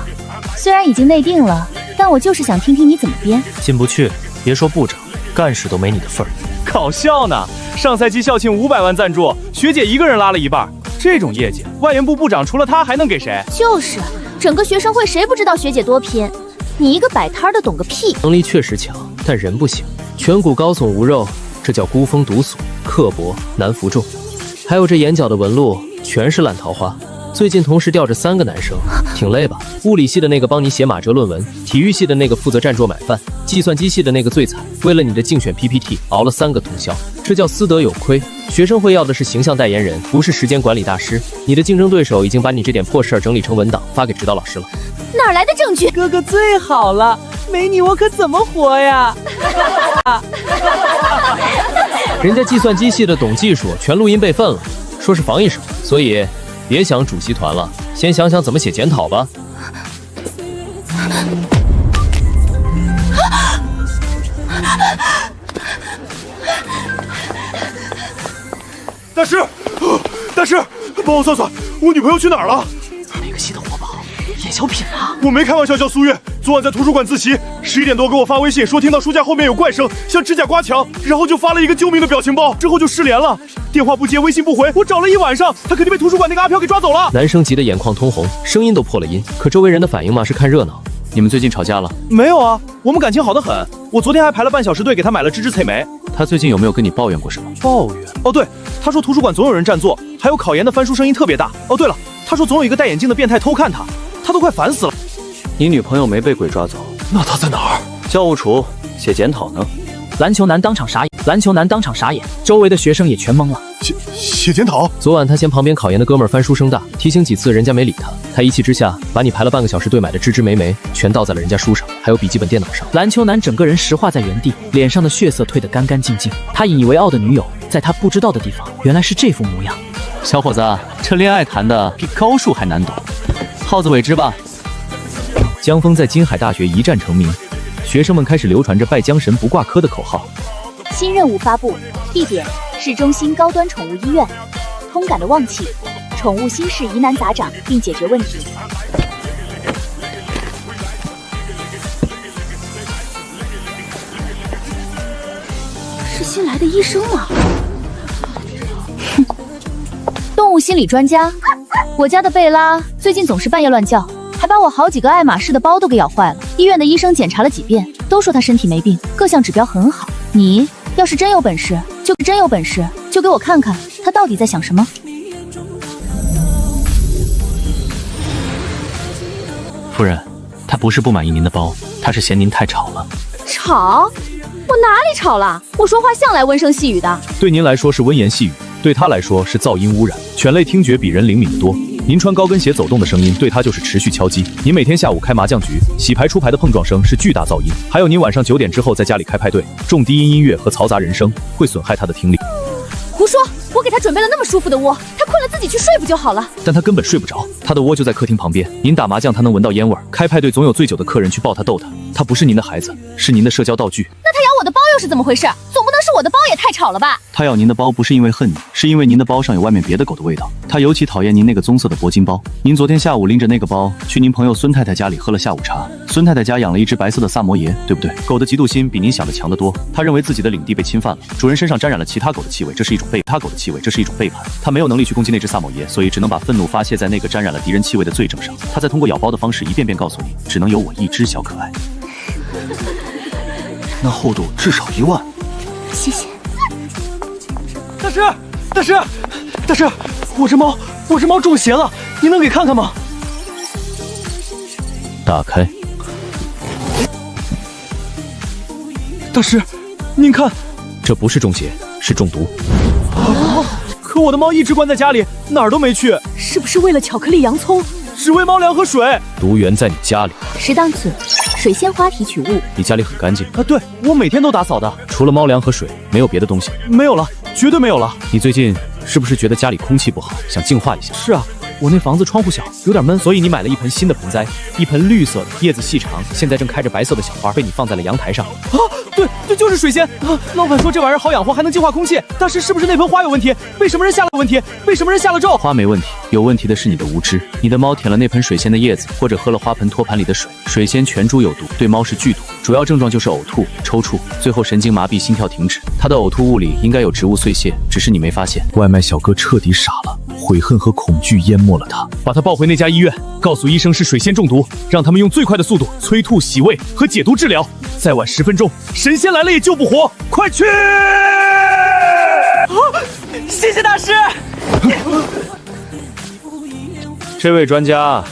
虽然已经内定了，但我就是想听听你怎么编。进不去，别说部长，干事都没你的份儿。搞笑呢！上赛季校庆500万赞助，学姐一个人拉了一半，这种业绩，外研部部长除了他还能给谁？就是，整个学生会谁不知道学姐多拼？你一个摆摊的懂个屁！能力确实强，但人不行。颧骨高耸无肉，这叫孤峰独俗，刻薄难服众。还有这眼角的纹路，全是烂桃花。最近同时吊着3个男生，挺累吧？物理系的那个帮你写马哲论文，体育系的那个负责占桌买饭，计算机系的那个最惨，为了你的竞选 PPT 熬了3个通宵，这叫私德有亏。学生会要的是形象代言人，不是时间管理大师。你的竞争对手已经把你这点破事儿整理成文档发给指导老师了。哪来的证据？哥哥最好了，没你我可怎么活呀？人家计算机系的懂技术，全录音备份了，说是防一手，所以别想主席团了，先想想怎么写检讨吧。大师，大师，帮我算算，我女朋友去哪儿了？那个系统活宝演小品了。我没开玩笑，叫苏月。昨晚在图书馆自习，11点多给我发微信说听到书架后面有怪声，像指甲刮墙，然后就发了一个救命的表情包，之后就失联了，电话不接，微信不回，我找了一晚上，他肯定被图书馆那个阿飘给抓走了。男生急得眼眶通红，声音都破了音，可周围人的反应嘛是看热闹。你们最近吵架了？没有啊，我们感情好得很。我昨天还排了半小时队给他买了芝芝脆梅。他最近有没有跟你抱怨过什么？抱怨？哦，对，他说图书馆总有人占座，还有考研的翻书声音特别大。哦，对了，他说总有一个戴眼镜的变态偷看他，他都快烦死了。你女朋友没被鬼抓走，那她在哪儿？教务处写检讨呢。篮球男当场傻眼，周围的学生也全懵了。写检讨？昨晚他嫌旁边考研的哥们儿翻书声大，提醒几次人家没理他，他一气之下把你排了半个小时队买的芝芝梅梅全倒在了人家书上，还有笔记本电脑上。篮球男整个人石化在原地，脸上的血色退得干干净净。他引以为傲的女友，在他不知道的地方，原来是这副模样。小伙子，这恋爱谈的比高数还难懂，好自为之吧。江峰在金海大学一战成名，学生们开始流传着拜江神不挂科的口号。新任务发布，地点市中心高端宠物医院，通感的旺气，宠物心事疑难杂长并解决问题。是新来的医生吗？哼，动物心理专家。我家的贝拉最近总是半夜乱叫，还把我好几个爱马仕的包都给咬坏了。医院的医生检查了几遍，都说他身体没病，各项指标很好。你要是真有本事，就给我看看他到底在想什么。夫人，他不是不满意您的包，他是嫌您太吵了。吵？我哪里吵了？我说话向来温声细语的。对您来说是温言细语，对他来说是噪音污染。犬类听觉比人灵敏得多，您穿高跟鞋走动的声音对他就是持续敲击。您每天下午开麻将局，洗牌出牌的碰撞声是巨大噪音。还有您晚上9点之后在家里开派对，重低音音乐和嘈杂人声会损害他的听力。胡说！我给他准备了那么舒服的窝，他困了自己去睡不就好了？但他根本睡不着，他的窝就在客厅旁边。您打麻将他能闻到烟味儿，开派对总有醉酒的客人去抱他逗他。他不是您的孩子，是您的社交道具。那他咬我的包又是怎么回事？总不能是我的包也太吵了吧？他咬您的包不是因为恨你，是因为您的包上有外面别的狗的味道。他尤其讨厌您那个棕色的铂金包。您昨天下午拎着那个包去您朋友孙太太家里喝了下午茶。孙太太家养了一只白色的萨摩耶，对不对？狗的嫉妒心比您想的强得多。他认为自己的领地被侵犯了，主人身上沾染了其他狗的气味，这是一种背叛。他没有能力去攻击那只萨摩耶，所以只能把愤怒发泄在那个沾染了敌人气味的罪证上。他再通过咬包的方式一遍遍告诉你，只能有我一只小可爱。那厚度至少1万。谢谢。大师，我这猫中邪了，您能给看看吗？打开。大师，您看，这不是中邪，是中毒。可我的猫一直关在家里，哪儿都没去。是不是为了巧克力洋葱？只喂猫粮和水。毒源在你家里。适当次，水仙花提取物。你家里很干净啊？对，我每天都打扫的。除了猫粮和水，没有别的东西？没有了，绝对没有了。你最近是不是觉得家里空气不好，想净化一下？是啊，我那房子窗户小，有点闷，所以你买了一盆新的盆栽，一盆绿色的，叶子细长，现在正开着白色的小花，被你放在了阳台上。啊，对，这就是水仙啊！老板说这玩意儿好养活，还能净化空气。但是是不是那盆花有问题？被什么人下了咒？花没问题，有问题的是你的无知。你的猫舔了那盆水仙的叶子，或者喝了花盆托盘里的水。水仙全株有毒，对猫是剧毒，主要症状就是呕吐、抽搐，最后神经麻痹、心跳停止。它的呕吐物里应该有植物碎屑，只是你没发现。外卖小哥彻底傻了，悔恨和恐惧淹没了他。把他抱回那家医院，告诉医生是水仙中毒，让他们用最快的速度催吐、洗胃和解毒治疗。再晚10分钟，神仙来了也救不活。快去！谢谢大师。这位专家，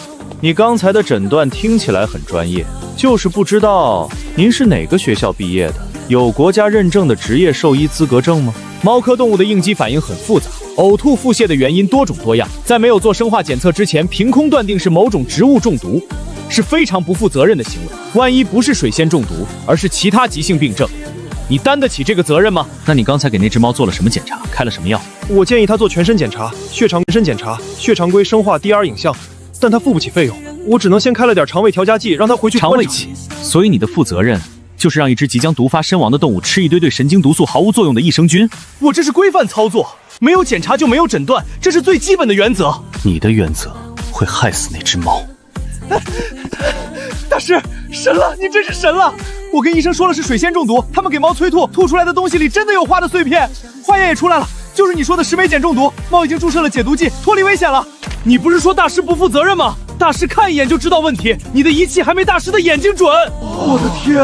你刚才的诊断听起来很专业，就是不知道您是哪个学校毕业的，有国家认证的职业兽医资格证吗？猫科动物的应激反应很复杂，呕吐、腹泻的原因多种多样，在没有做生化检测之前，凭空断定是某种植物中毒，是非常不负责任的行为。万一不是水仙中毒，而是其他急性病症，你担得起这个责任吗？那你刚才给那只猫做了什么检查？开了什么药？我建议他做全身检查，血常规生化 DR 影像，但他付不起费用。我只能先开了点肠胃调佳剂，让他回去。肠胃剂，所以你的负责任就是让一只即将毒发身亡的动物吃一堆对神经毒素毫无作用的益生菌。我这是规范操作，没有检查就没有诊断，这是最基本的原则。你的原则会害死那只猫。大师，神了，你真是神了！我跟医生说了是水仙中毒，他们给猫催吐，吐出来的东西里真的有花的碎片，化验也出来了，就是你说的10枚碱中毒，猫已经注射了解毒剂，脱离危险了。你不是说大师不负责任吗？大师看一眼就知道问题，你的仪器还没大师的眼睛准。我的天！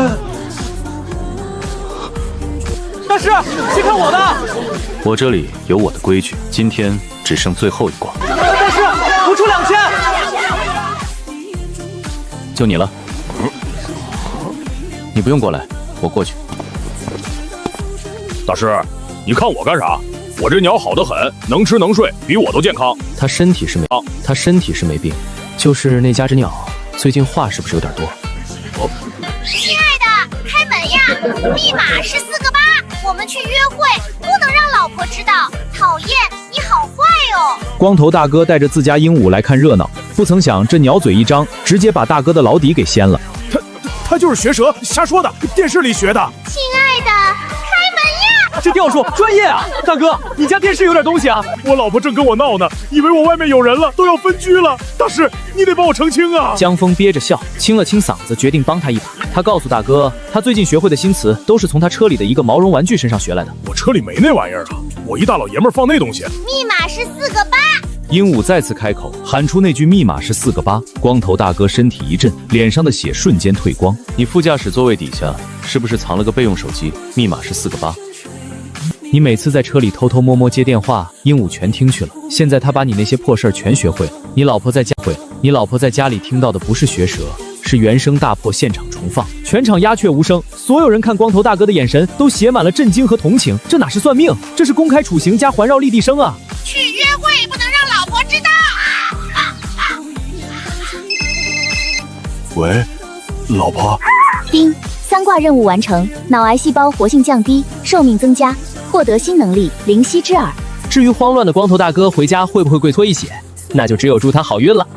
大师，先看我的。我这里有我的规矩，今天只剩最后一卦。大师，我出2000。就你了。你不用过来，我过去。大师，你看我干啥？我这鸟好得很，能吃能睡，比我都健康。他身体是没病，就是那家只鸟最近话是不是有点多？亲爱的，开门呀！密码是4个8，我们去约会，不能让老婆知道。讨厌，你好坏哦！光头大哥带着自家鹦鹉来看热闹，不曾想这鸟嘴一张，直接把大哥的老底给掀了。他就是学舌，瞎说的，电视里学的。亲爱的，开门呀！这调数专业啊！大哥，你家电视有点东西啊！我老婆正跟我闹呢，以为我外面有人了，都要分居了。大师，你得帮我澄清啊！江峰憋着笑，清了清嗓子，决定帮他一把。他告诉大哥，他最近学会的新词都是从他车里的一个毛绒玩具身上学来的。我车里没那玩意儿啊！我一大老爷们放那东西。密码是4个8。鹦鹉再次开口，喊出那句密码是4个8。光头大哥身体一震，脸上的血瞬间退光。你副驾驶座位底下是不是藏了个备用手机？密码是4个8。你每次在车里偷偷摸摸接电话，鹦鹉全听去了。现在他把你那些破事儿全学会了。你老婆在家里听到的不是学舌，是原声大破现场重放，全场鸦雀无声。所有人看光头大哥的眼神都写满了震惊和同情。这哪是算命，这是公开处刑加环绕立地声啊！去约会不能让老婆知道。喂，老婆。丁，3卦任务完成，脑癌细胞活性降低，寿命增加，获得新能力灵犀之耳。至于慌乱的光头大哥回家会不会跪搓一血，那就只有祝他好运了。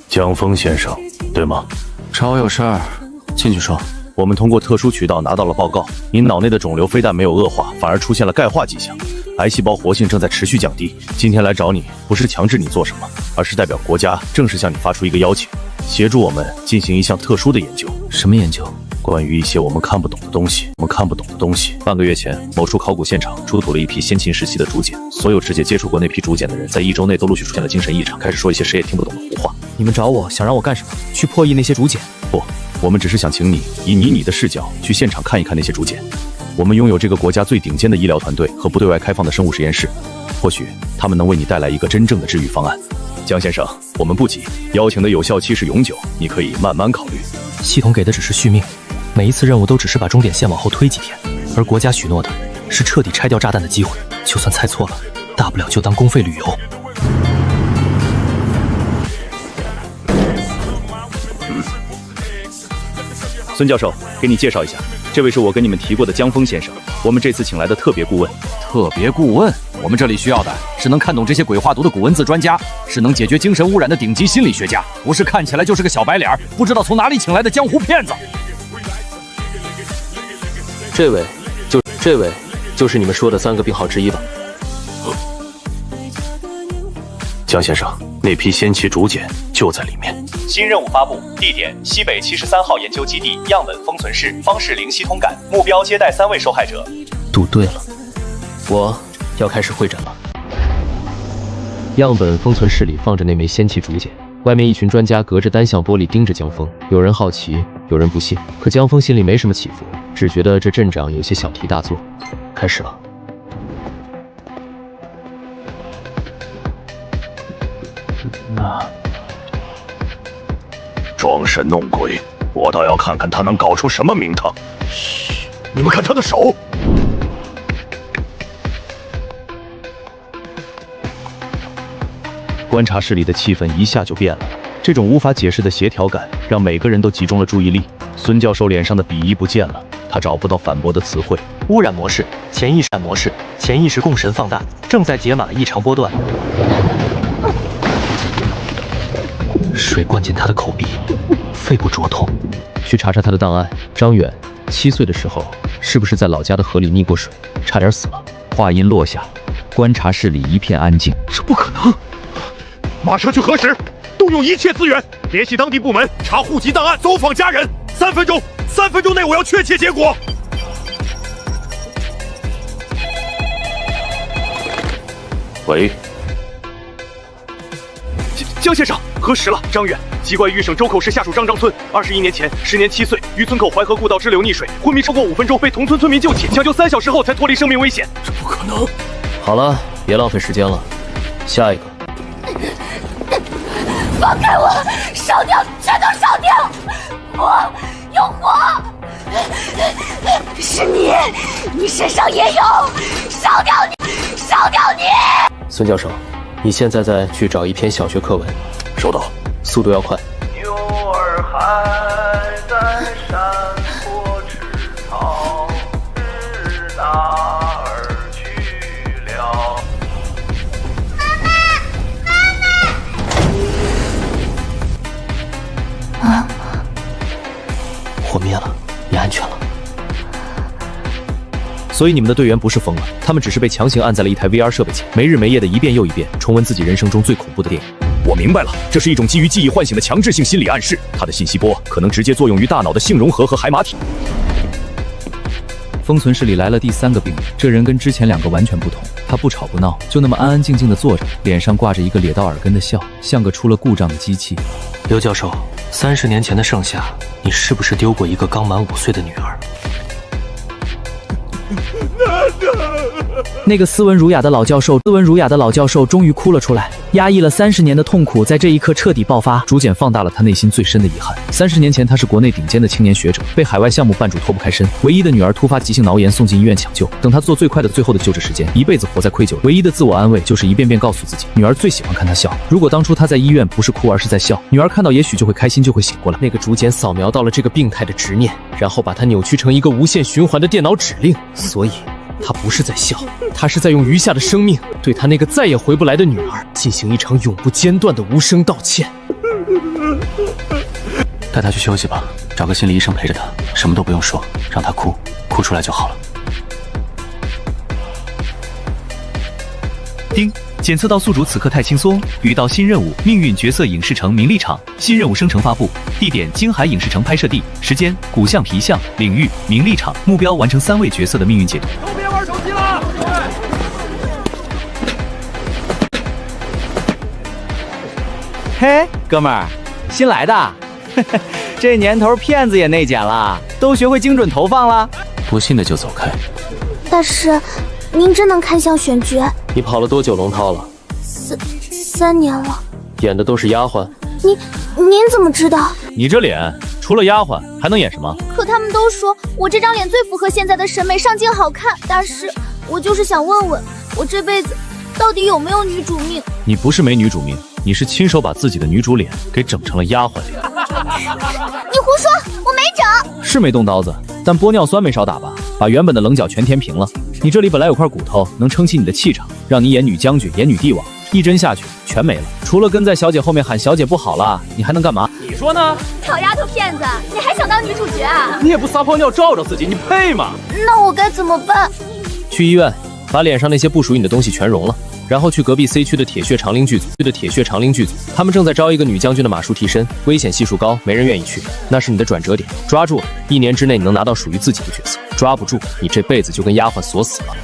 江峰先生，对吗？找我有事儿，进去说。我们通过特殊渠道拿到了报告，您脑内的肿瘤非但没有恶化，反而出现了钙化迹象，癌细胞活性正在持续降低。今天来找你，不是强制你做什么，而是代表国家正式向你发出一个邀请，协助我们进行一项特殊的研究。什么研究？关于一些我们看不懂的东西。半个月前，某处考古现场出土了一批先秦时期的竹简，所有直接接触过那批竹简的人，在1周内都陆续出现了精神异常，开始说一些谁也听不懂的胡话。你们找我想让我干什么？去破译那些竹简？不，我们只是想请你以你的视角去现场看一看那些竹简。我们拥有这个国家最顶尖的医疗团队和不对外开放的生物实验室，或许他们能为你带来一个真正的治愈方案。江先生，我们不急，邀请的有效期是永久，你可以慢慢考虑。系统给的只是续命，每一次任务都只是把终点线往后推几天，而国家许诺的是彻底拆掉炸弹的机会。就算猜错了，大不了就当公费旅游。孙教授，给你介绍一下，这位是我跟你们提过的江峰先生，我们这次请来的特别顾问。特别顾问？我们这里需要的是能看懂这些鬼话读的古文字专家，是能解决精神污染的顶级心理学家，不是看起来就是个小白脸，不知道从哪里请来的江湖骗子。这位就是你们说的3个病号之一吧？江先生，那批先期竹简就在里面。新任务发布，地点西北73号研究基地样本封存室，方式灵犀通感，目标接待3位受害者。赌对了，我要开始会诊了。样本封存室里放着那枚先期竹简，外面一群专家隔着单向玻璃盯着江峰，有人好奇，有人不屑，可江峰心里没什么起伏，只觉得这阵仗有些小题大做。开始了。装神弄鬼，我倒要看看他能搞出什么名堂。嘘，你们看他的手。观察室里的气氛一下就变了，这种无法解释的协调感让每个人都集中了注意力。孙教授脸上的鄙夷不见了，他找不到反驳的词汇。污染模式、潜意识模式、潜意识共神放大，正在解码异常波段。水灌进他的口鼻，肺部灼痛。去查查他的档案。张远7岁的时候，是不是在老家的河里溺过水，差点死了？话音落下，观察室里一片安静。这不可能！马上去核实，动用一切资源，联系当地部门查户籍档案，走访家人。3分钟，3分钟内我要确切结果。喂，江先生，核实了，张远，籍贯豫省周口市下属张村，21年前，时年7岁，于村口淮河故道支流溺水，昏迷超过5分钟，被同村村民救起，抢救3小时后才脱离生命危险。这不可能！好了，别浪费时间了，下一个。放开我！烧掉，全都烧掉！火，有火！是你，你身上也有！烧掉你，烧掉你！孙教授，你现在去找一篇小学课文。收到，速度要快。牛儿还在山坡吃草，日大而去了。啊！火灭了，你安全了。所以你们的队员不是疯了，他们只是被强行按在了一台 VR 设备前，没日没夜的一遍又一遍重温自己人生中最恐怖的电影。我明白了，这是一种基于记忆唤醒的强制性心理暗示，它的信息波可能直接作用于大脑的性融合和海马体。封存室里来了第3个病人，这人跟之前2个完全不同，他不吵不闹，就那么安安静静的坐着，脸上挂着一个咧到耳根的笑，像个出了故障的机器。刘教授，30年前的盛夏，你是不是丢过一个刚满5岁的女儿？那个斯文儒雅的老教授终于哭了出来，压抑了30年的痛苦在这一刻彻底爆发，逐渐放大了他内心最深的遗憾。30年前，他是国内顶尖的青年学者，被海外项目绊住脱不开身，唯一的女儿突发急性脑炎送进医院抢救，等他做最快的最后的救治时间，一辈子活在愧疚，唯一的自我安慰就是一遍遍告诉自己，女儿最喜欢看他笑。如果当初他在医院不是哭而是在笑，女儿看到也许就会开心，就会醒过来。那个逐渐扫描到了这个病态的执念，然后把它扭曲成一个无限循环的电脑指令，所以他不是在笑，他是在用余下的生命对他那个再也回不来的女儿进行一场永不间断的无声道歉。带他去休息吧，找个心理医生陪着他，什么都不用说，让他哭，哭出来就好了。丁，检测到宿主此刻太轻松，遇到新任务，命运角色影视城名利场，新任务生成发布，地点京海影视城拍摄地，时间古象皮象，领域名利场，目标完成3位角色的命运解读。都别玩手机了！嘿，哥们儿，新来的，这年头骗子也内检了，都学会精准投放了。不信的就走开。大师，您真能看相选角？你跑了多久龙套了？3年了。演的都是丫鬟？您怎么知道？你这脸除了丫鬟还能演什么？可他们都说我这张脸最符合现在的审美，上镜好看。大师，我就是想问问，我这辈子到底有没有女主命？你不是没女主命，你是亲手把自己的女主脸给整成了丫鬟脸。你胡说，我没整。是没动刀子，但玻尿酸没少打吧，把原本的棱角全填平了。你这里本来有块骨头能撑起你的气场，让你演女将军，演女帝王，一针下去全没了。除了跟在小姐后面喊小姐不好了，你还能干嘛？你说呢？小丫头片子，你还想当女主角啊？你也不撒泡尿照照自己，你配吗？那我该怎么办？去医院把脸上那些不属于你的东西全融了，然后去隔壁 C 区的铁血长绫剧组，他们正在招一个女将军的马术替身，危险系数高，没人愿意去。那是你的转折点，抓住了，1年之内你能拿到属于自己的角色；抓不住，你这辈子就跟丫鬟锁死了。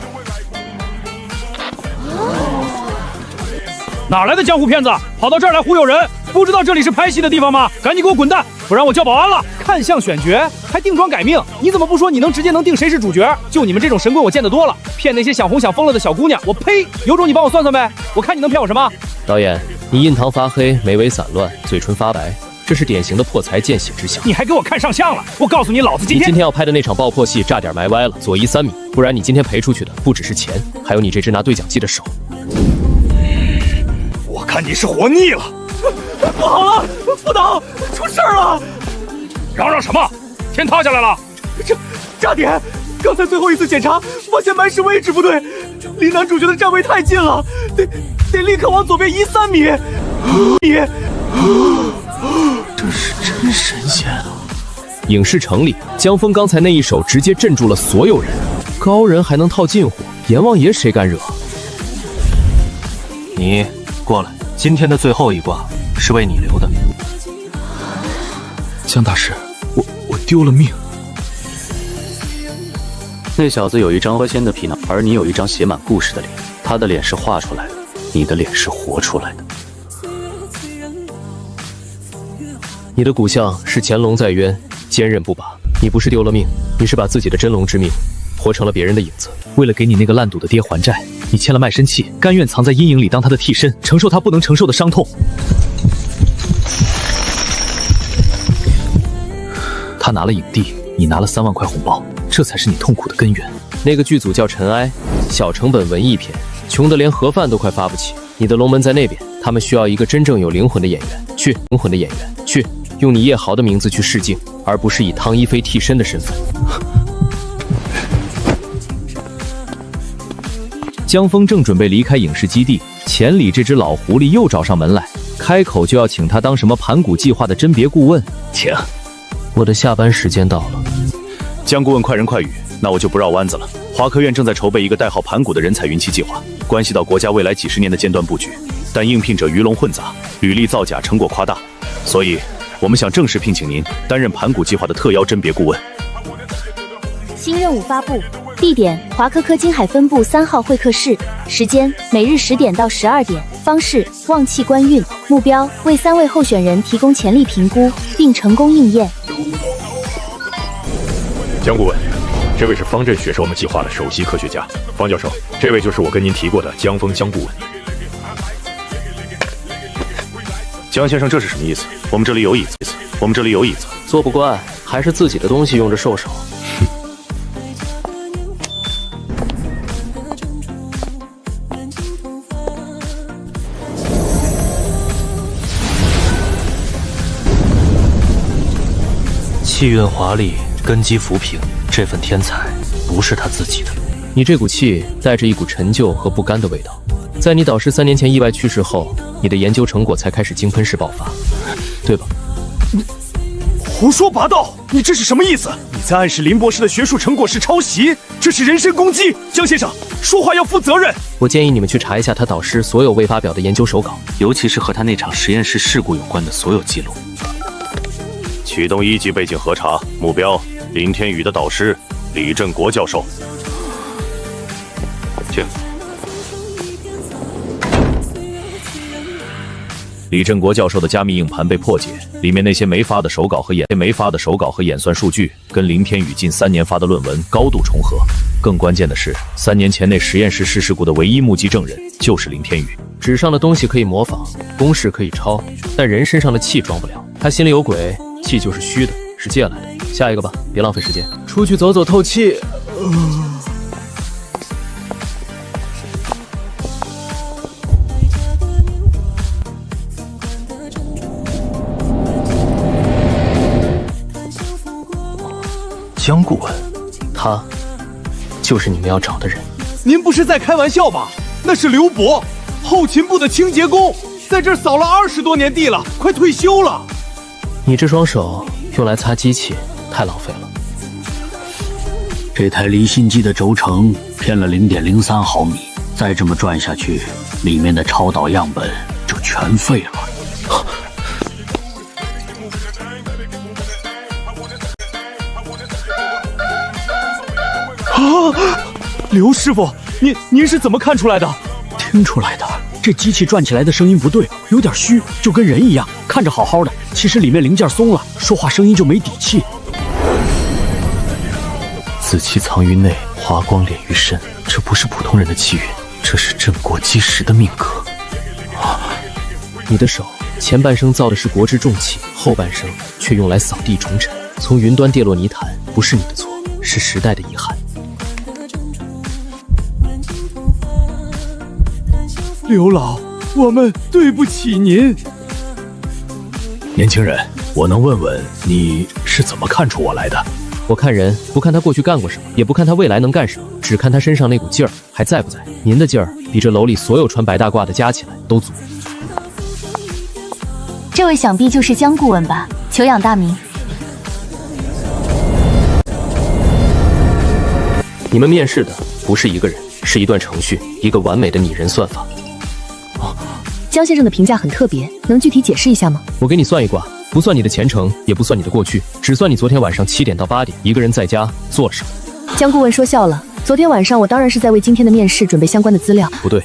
哪来的江湖骗子，跑到这儿来忽悠人？不知道这里是拍戏的地方吗？赶紧给我滚蛋，不然我叫保安了！看相选角还定妆改命，你怎么不说你直接能定谁是主角？就你们这种神棍我见得多了，骗那些想红想疯了的小姑娘，我呸！有种你帮我算算呗，我看你能骗我什么？导演，你印堂发黑，眉尾散乱，嘴唇发白，这是典型的破财见血之象。你还给我看上相了？我告诉你，老子你今天要拍的那场爆破戏差点埋歪了，左移3米，不然你今天赔出去的不只是钱，还有你这只拿对讲机的手。我看你是活腻了。不好了，副导出事儿了！嚷嚷什么？天塌下来了！差点！刚才最后一次检查，发现埋尸位置不对，离男主角的站位太近了，得立刻往左边移3米。这是真神仙啊！影视城里，江峰刚才那一手直接镇住了所有人。高人还能套近乎，阎王爷谁敢惹？你过来，今天的最后一卦是为你留的。江大师，我丢了命。那小子有一张谪仙的皮囊，而你有一张写满故事的脸。他的脸是画出来的，你的脸是活出来的。你的骨相是潜龙在渊，坚韧不拔。你不是丢了命，你是把自己的真龙之命活成了别人的影子。为了给你那个烂赌的爹还债，你签了卖身契，甘愿藏在阴影里当他的替身，承受他不能承受的伤痛。他拿了影帝，你拿了3万块红包，这才是你痛苦的根源。那个剧组叫尘埃，小成本文艺片，穷得连盒饭都快发不起。你的龙门在那边，他们需要一个真正有灵魂的演员，去用你叶豪的名字去试镜，而不是以汤一飞替身的身份。江峰正准备离开影视基地，钱里这只老狐狸又找上门来，开口就要请他当什么盘古计划的甄别顾问。请，我的下班时间到了。江顾问快人快语，那我就不绕弯子了。华科院正在筹备一个代号盘古的人才云栖计划，关系到国家未来几10年的尖端布局，但应聘者鱼龙混杂，履历造假，成果夸大，所以我们想正式聘请您担任盘古计划的特邀甄别顾问。新任务发布，地点华科科金海分部3号会客室，时间每日10点到12点，方式旺气官运，目标为3位候选人提供潜力评估并成功应验。江顾问，这位是方阵学手们计划的首席科学家，方教授，这位就是我跟您提过的江峰江顾问。江先生，这是什么意思？我们这里有椅子，做不惯还是自己的东西用着受手。气运华丽，根基浮萍，这份天才不是他自己的。你这股气带着一股陈旧和不甘的味道。在你导师3年前意外去世后，你的研究成果才开始井喷式爆发，对吧？胡说八道！你这是什么意思？你在暗示林博士的学术成果是抄袭，这是人身攻击！江先生，说话要负责任。我建议你们去查一下他导师所有未发表的研究手稿，尤其是和他那场实验室事故有关的所有记录。启动1级背景核查，目标林天宇的导师李振国教授。请。李振国教授的加密硬盘被破解，里面那些没发的手稿和演算数据跟林天宇近3年发的论文高度重合。更关键的是，3年前那实验室事故的唯一目击证人就是林天宇。纸上的东西可以模仿，公式可以抄，但人身上的气装不了。他心里有鬼，气就是虚的，是借来的。下一个吧，别浪费时间，出去走走透气。江顾问，他就是你们要找的人。您不是在开玩笑吧？那是刘博，后勤部的清洁工，在这儿扫了20多年地了，快退休了。你这双手用来擦机器，太浪费了。这台离心机的轴承偏了0.03毫米，再这么转下去，里面的超导样本就全废了。刘师傅，您是怎么看出来的？听出来的，这机器转起来的声音不对，有点虚，就跟人一样，看着好好的，其实里面零件松了，说话声音就没底气。紫气藏于内，华光敛于身，这不是普通人的气运，这是镇国基石的命格。你的手前半生造的是国之重器，后半生却用来扫地重尘，从云端跌落泥潭，不是你的错，是时代的遗憾。刘老，我们对不起您。年轻人，我能问问你是怎么看出我来的？我看人不看他过去干过什么，也不看他未来能干什么，只看他身上那股劲儿还在不在。您的劲儿比这楼里所有穿白大褂的加起来都足。这位想必就是江顾问吧？久仰大名。你们面试的不是一个人，是一段程序，一个完美的拟人算法。江先生的评价很特别，能具体解释一下吗？我给你算一卦，不算你的前程，也不算你的过去，只算你昨天晚上7点到8点一个人在家做了什么。江顾问说笑了，昨天晚上我当然是在为今天的面试准备相关的资料。不对，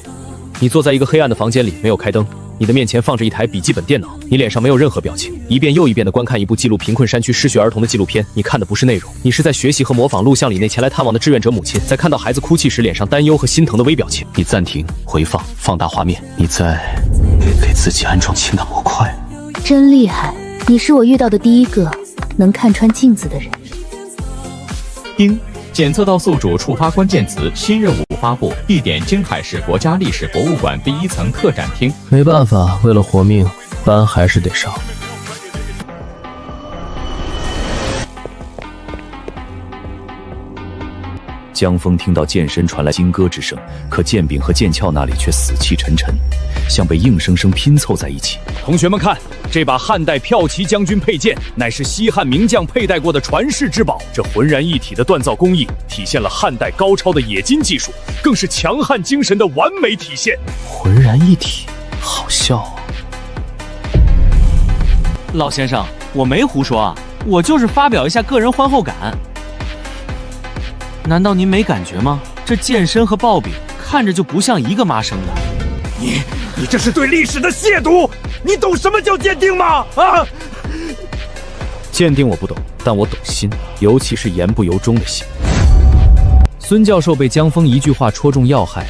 你坐在一个黑暗的房间里，没有开灯，你的面前放着一台笔记本电脑，你脸上没有任何表情，一遍又一遍地观看一部记录贫困山区失学儿童的纪录片。你看的不是内容，你是在学习和模仿录像里那前来探望的志愿者母亲在看到孩子哭泣时脸上担忧和心疼的微表情。你暂停、回放、放大画面，你在给自己安装情感模块。真厉害，你是我遇到的第一个能看穿镜子的人。丁，检测到宿主触发关键词，新任务发布，地点京海市国家历史博物馆第1层特展厅。没办法，为了活命，班还是得上。江峰听到剑身传来金戈之声，可剑柄和剑鞘那里却死气沉沉，像被硬生生拼凑在一起。同学们看，这把汉代骠骑将军佩剑，乃是西汉名将佩戴过的传世之宝。这浑然一体的锻造工艺，体现了汉代高超的冶金技术，更是强悍精神的完美体现。浑然一体，好笑啊！老先生，我没胡说啊，我就是发表一下个人观后感。难道您没感觉吗？这剑身和刨柄看着就不像一个妈生的。你这是对历史的亵渎！你懂什么叫鉴定吗？啊！鉴定我不懂，但我懂心，尤其是言不由衷的心。孙教授被江峰一句话戳中要害，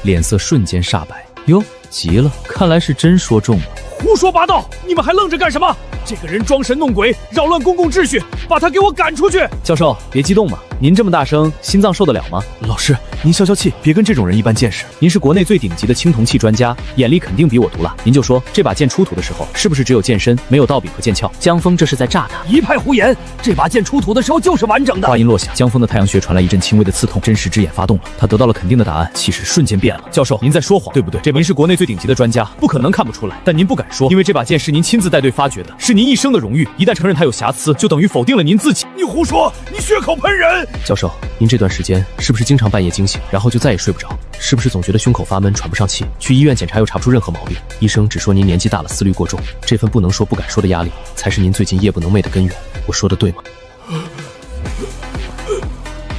脸色瞬间煞白。哟，急了，看来是真说中了。胡说八道！你们还愣着干什么？这个人装神弄鬼，扰乱公共秩序，把他给我赶出去！教授，别激动嘛，您这么大声，心脏受得了吗？老师，您消消气，别跟这种人一般见识。您是国内最顶级的青铜器专家，眼力肯定比我毒辣。您就说这把剑出土的时候，是不是只有剑身，没有刀柄和剑鞘？江峰这是在炸他！一派胡言！这把剑出土的时候就是完整的。话音落下，江峰的太阳穴传来一阵轻微的刺痛，真实之眼发动了，他得到了肯定的答案，气势瞬间变了。教授，您在说谎，对不对？您是国内最顶级的专家，不可能看不出来，但您不敢说，因为这把剑是您亲自带队发掘的，是您一生的荣誉。一旦承认它有瑕疵，就等于否定了您自己。你胡说！你血口喷人！教授，您这段时间是不是经常半夜惊醒，然后就再也睡不着？是不是总觉得胸口发闷、喘不上气？去医院检查又查不出任何毛病，医生只说您年纪大了，思虑过重。这份不能说不敢说的压力，才是您最近夜不能寐的根源。我说的对吗？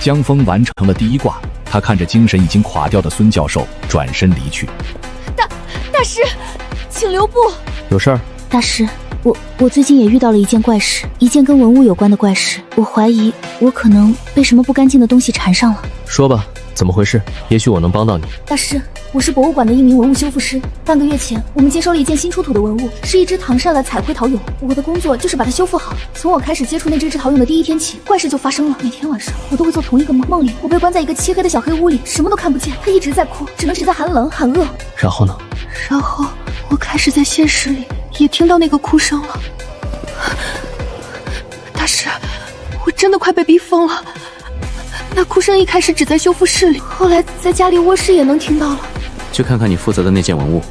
江峰完成了第一卦，他看着精神已经垮掉的孙教授，转身离去。大师，请留步。有事儿？大师，我最近也遇到了一件怪事，一件跟文物有关的怪事。我怀疑我可能被什么不干净的东西缠上了。说吧，怎么回事？也许我能帮到你。大师，我是博物馆的一名文物修复师。半个月前，我们接收了一件新出土的文物，是一只唐代的彩绘陶俑。我的工作就是把它修复好。从我开始接触那只陶俑的第一天起，怪事就发生了。每天晚上，我都会做同一个梦，梦里我被关在一个漆黑的小黑屋里，什么都看不见。它一直在哭，只能是在喊冷喊饿。然后呢？然后我开始在现实里也听到那个哭声了。大师，我真的快被逼疯了。那哭声一开始只在修复室里，后来在家里卧室也能听到了。去看看你负责的那件文物。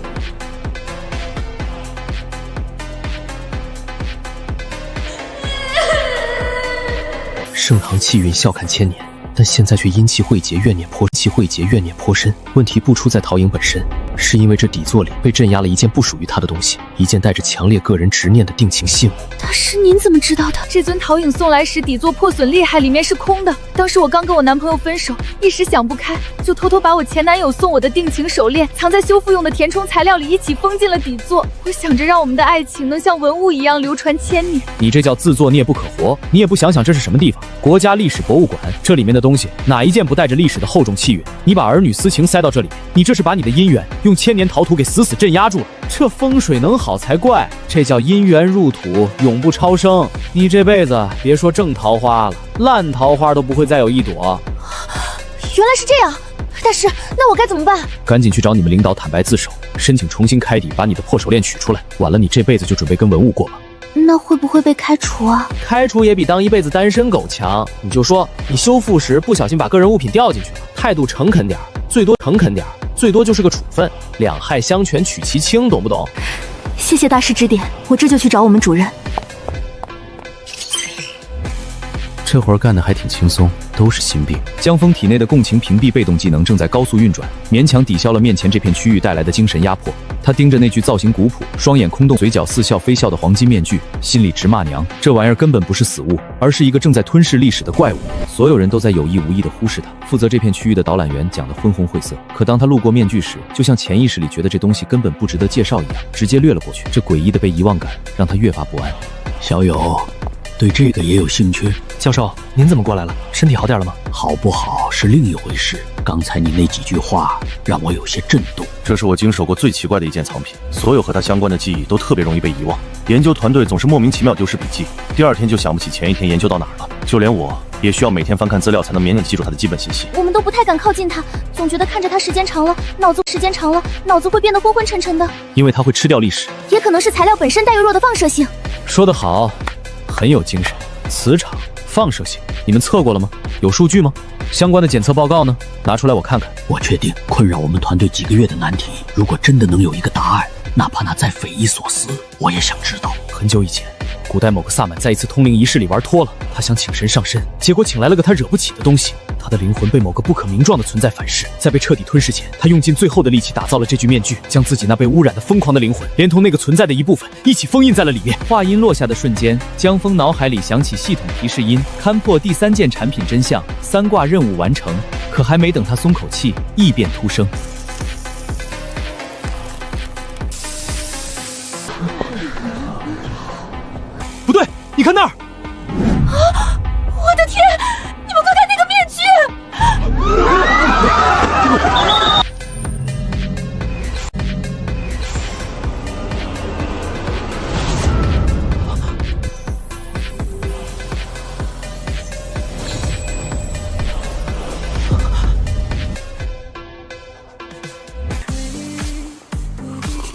盛唐气运笑看千年，但现在却阴气汇结，怨念颇深。问题不出在陶俑本身，是因为这底座里被镇压了一件不属于他的东西，一件带着强烈个人执念的定情信物。大师，您怎么知道的？这尊陶俑送来时底座破损厉害，里面是空的。当时我刚跟我男朋友分手，一时想不开，就偷偷把我前男友送我的定情手链藏在修复用的填充材料里，一起封进了底座。我想着让我们的爱情能像文物一样流传千年。你这叫自作孽不可活，你也不想想这是什么地方？国家历史博物馆，这里面的东西哪一件不带着历史的厚重气韵？你把儿女私情塞到这里面，你这是把你的姻缘用千年陶土给死死镇压住了。这风水能好才怪，这叫姻缘入土，永不超生。你这辈子别说正桃花了，烂桃花都不会再有一朵。原来是这样，大师，那我该怎么办？赶紧去找你们领导坦白自首，申请重新开底，把你的破手链取出来。晚了，你这辈子就准备跟文物过吧。那会不会被开除啊？开除也比当一辈子单身狗强。你就说你修复时不小心把个人物品掉进去了，态度诚恳点，最多就是个处分，两害相权取其轻，懂不懂？谢谢大师指点，我这就去找我们主任。这活儿干得还挺轻松，都是心病。江峰体内的共情屏蔽被动技能正在高速运转，勉强抵消了面前这片区域带来的精神压迫。他盯着那具造型古朴、双眼空洞、嘴角似笑非笑的黄金面具，心里直骂娘：这玩意儿根本不是死物，而是一个正在吞噬历史的怪物。所有人都在有意无意地忽视他。负责这片区域的导览员讲得昏红晦涩，可当他路过面具时，就像潜意识里觉得这东西根本不值得介绍一样，直接略了过去。这诡异的被遗忘感让他越发不安。小友，对这个也有兴趣？教授，您怎么过来了？身体好点了吗？好不好是另一回事，刚才你那几句话让我有些震动。这是我经手过最奇怪的一件藏品，所有和它相关的记忆都特别容易被遗忘。研究团队总是莫名其妙丢失笔记，第二天就想不起前一天研究到哪儿了。就连我也需要每天翻看资料才能勉强记住它的基本信息。我们都不太敢靠近它，总觉得看着它时间长了，脑子会变得昏昏沉沉的。因为它会吃掉历史，也可能是材料本身带有弱的放射性。说得好，很有精神。磁场、放射性，你们测过了吗？有数据吗？相关的检测报告呢？拿出来我看看。我确定困扰我们团队几个月的难题，如果真的能有一个答案，哪怕那再匪夷所思，我也想知道。很久以前，古代某个萨满在一次通灵仪式里玩脱了，他想请神上身，结果请来了个他惹不起的东西。他的灵魂被某个不可名状的存在反噬，在被彻底吞噬前，他用尽最后的力气打造了这具面具，将自己那被污染的疯狂的灵魂，连同那个存在的一部分一起封印在了里面。话音落下的瞬间，江峰脑海里响起系统提示音：勘破第3件产品真相，3挂任务完成。可还没等他松口气，异变突生。不对，你看那儿！我的天，你们快看那个面具！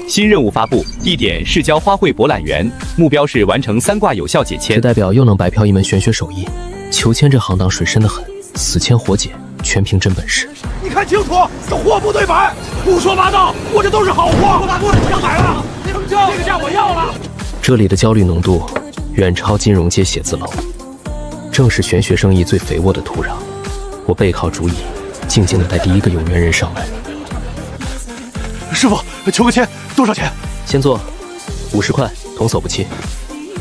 新任务发布，地点市郊花卉博览园，目标是完成3挂有效解签。这代表又能白嫖一门玄学手艺。求签这行当水深得很，死签活解，全凭真本事。你看清楚，这货不对版，胡说八道，我这都是好货。我把货想买了，这个价我要了。这里的焦虑浓度远超金融街写字楼，正是玄学生意最肥沃的土壤。我背靠竹椅，静静地待第一个有缘人上门。师傅，求个签，多少钱？先做50块，童叟不弃。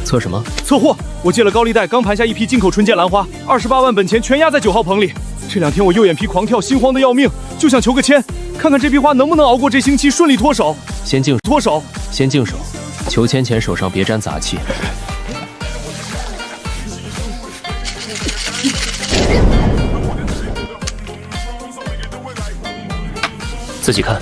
测什么？测货。我借了高利贷，刚盘下一批进口纯剑兰花，28万本钱全压在9号棚里。这2天我右眼皮狂跳，心慌的要命，就想求个签，看看这批花能不能熬过这星期，顺利脱手。先静手，求签前手上别沾杂气。自己看。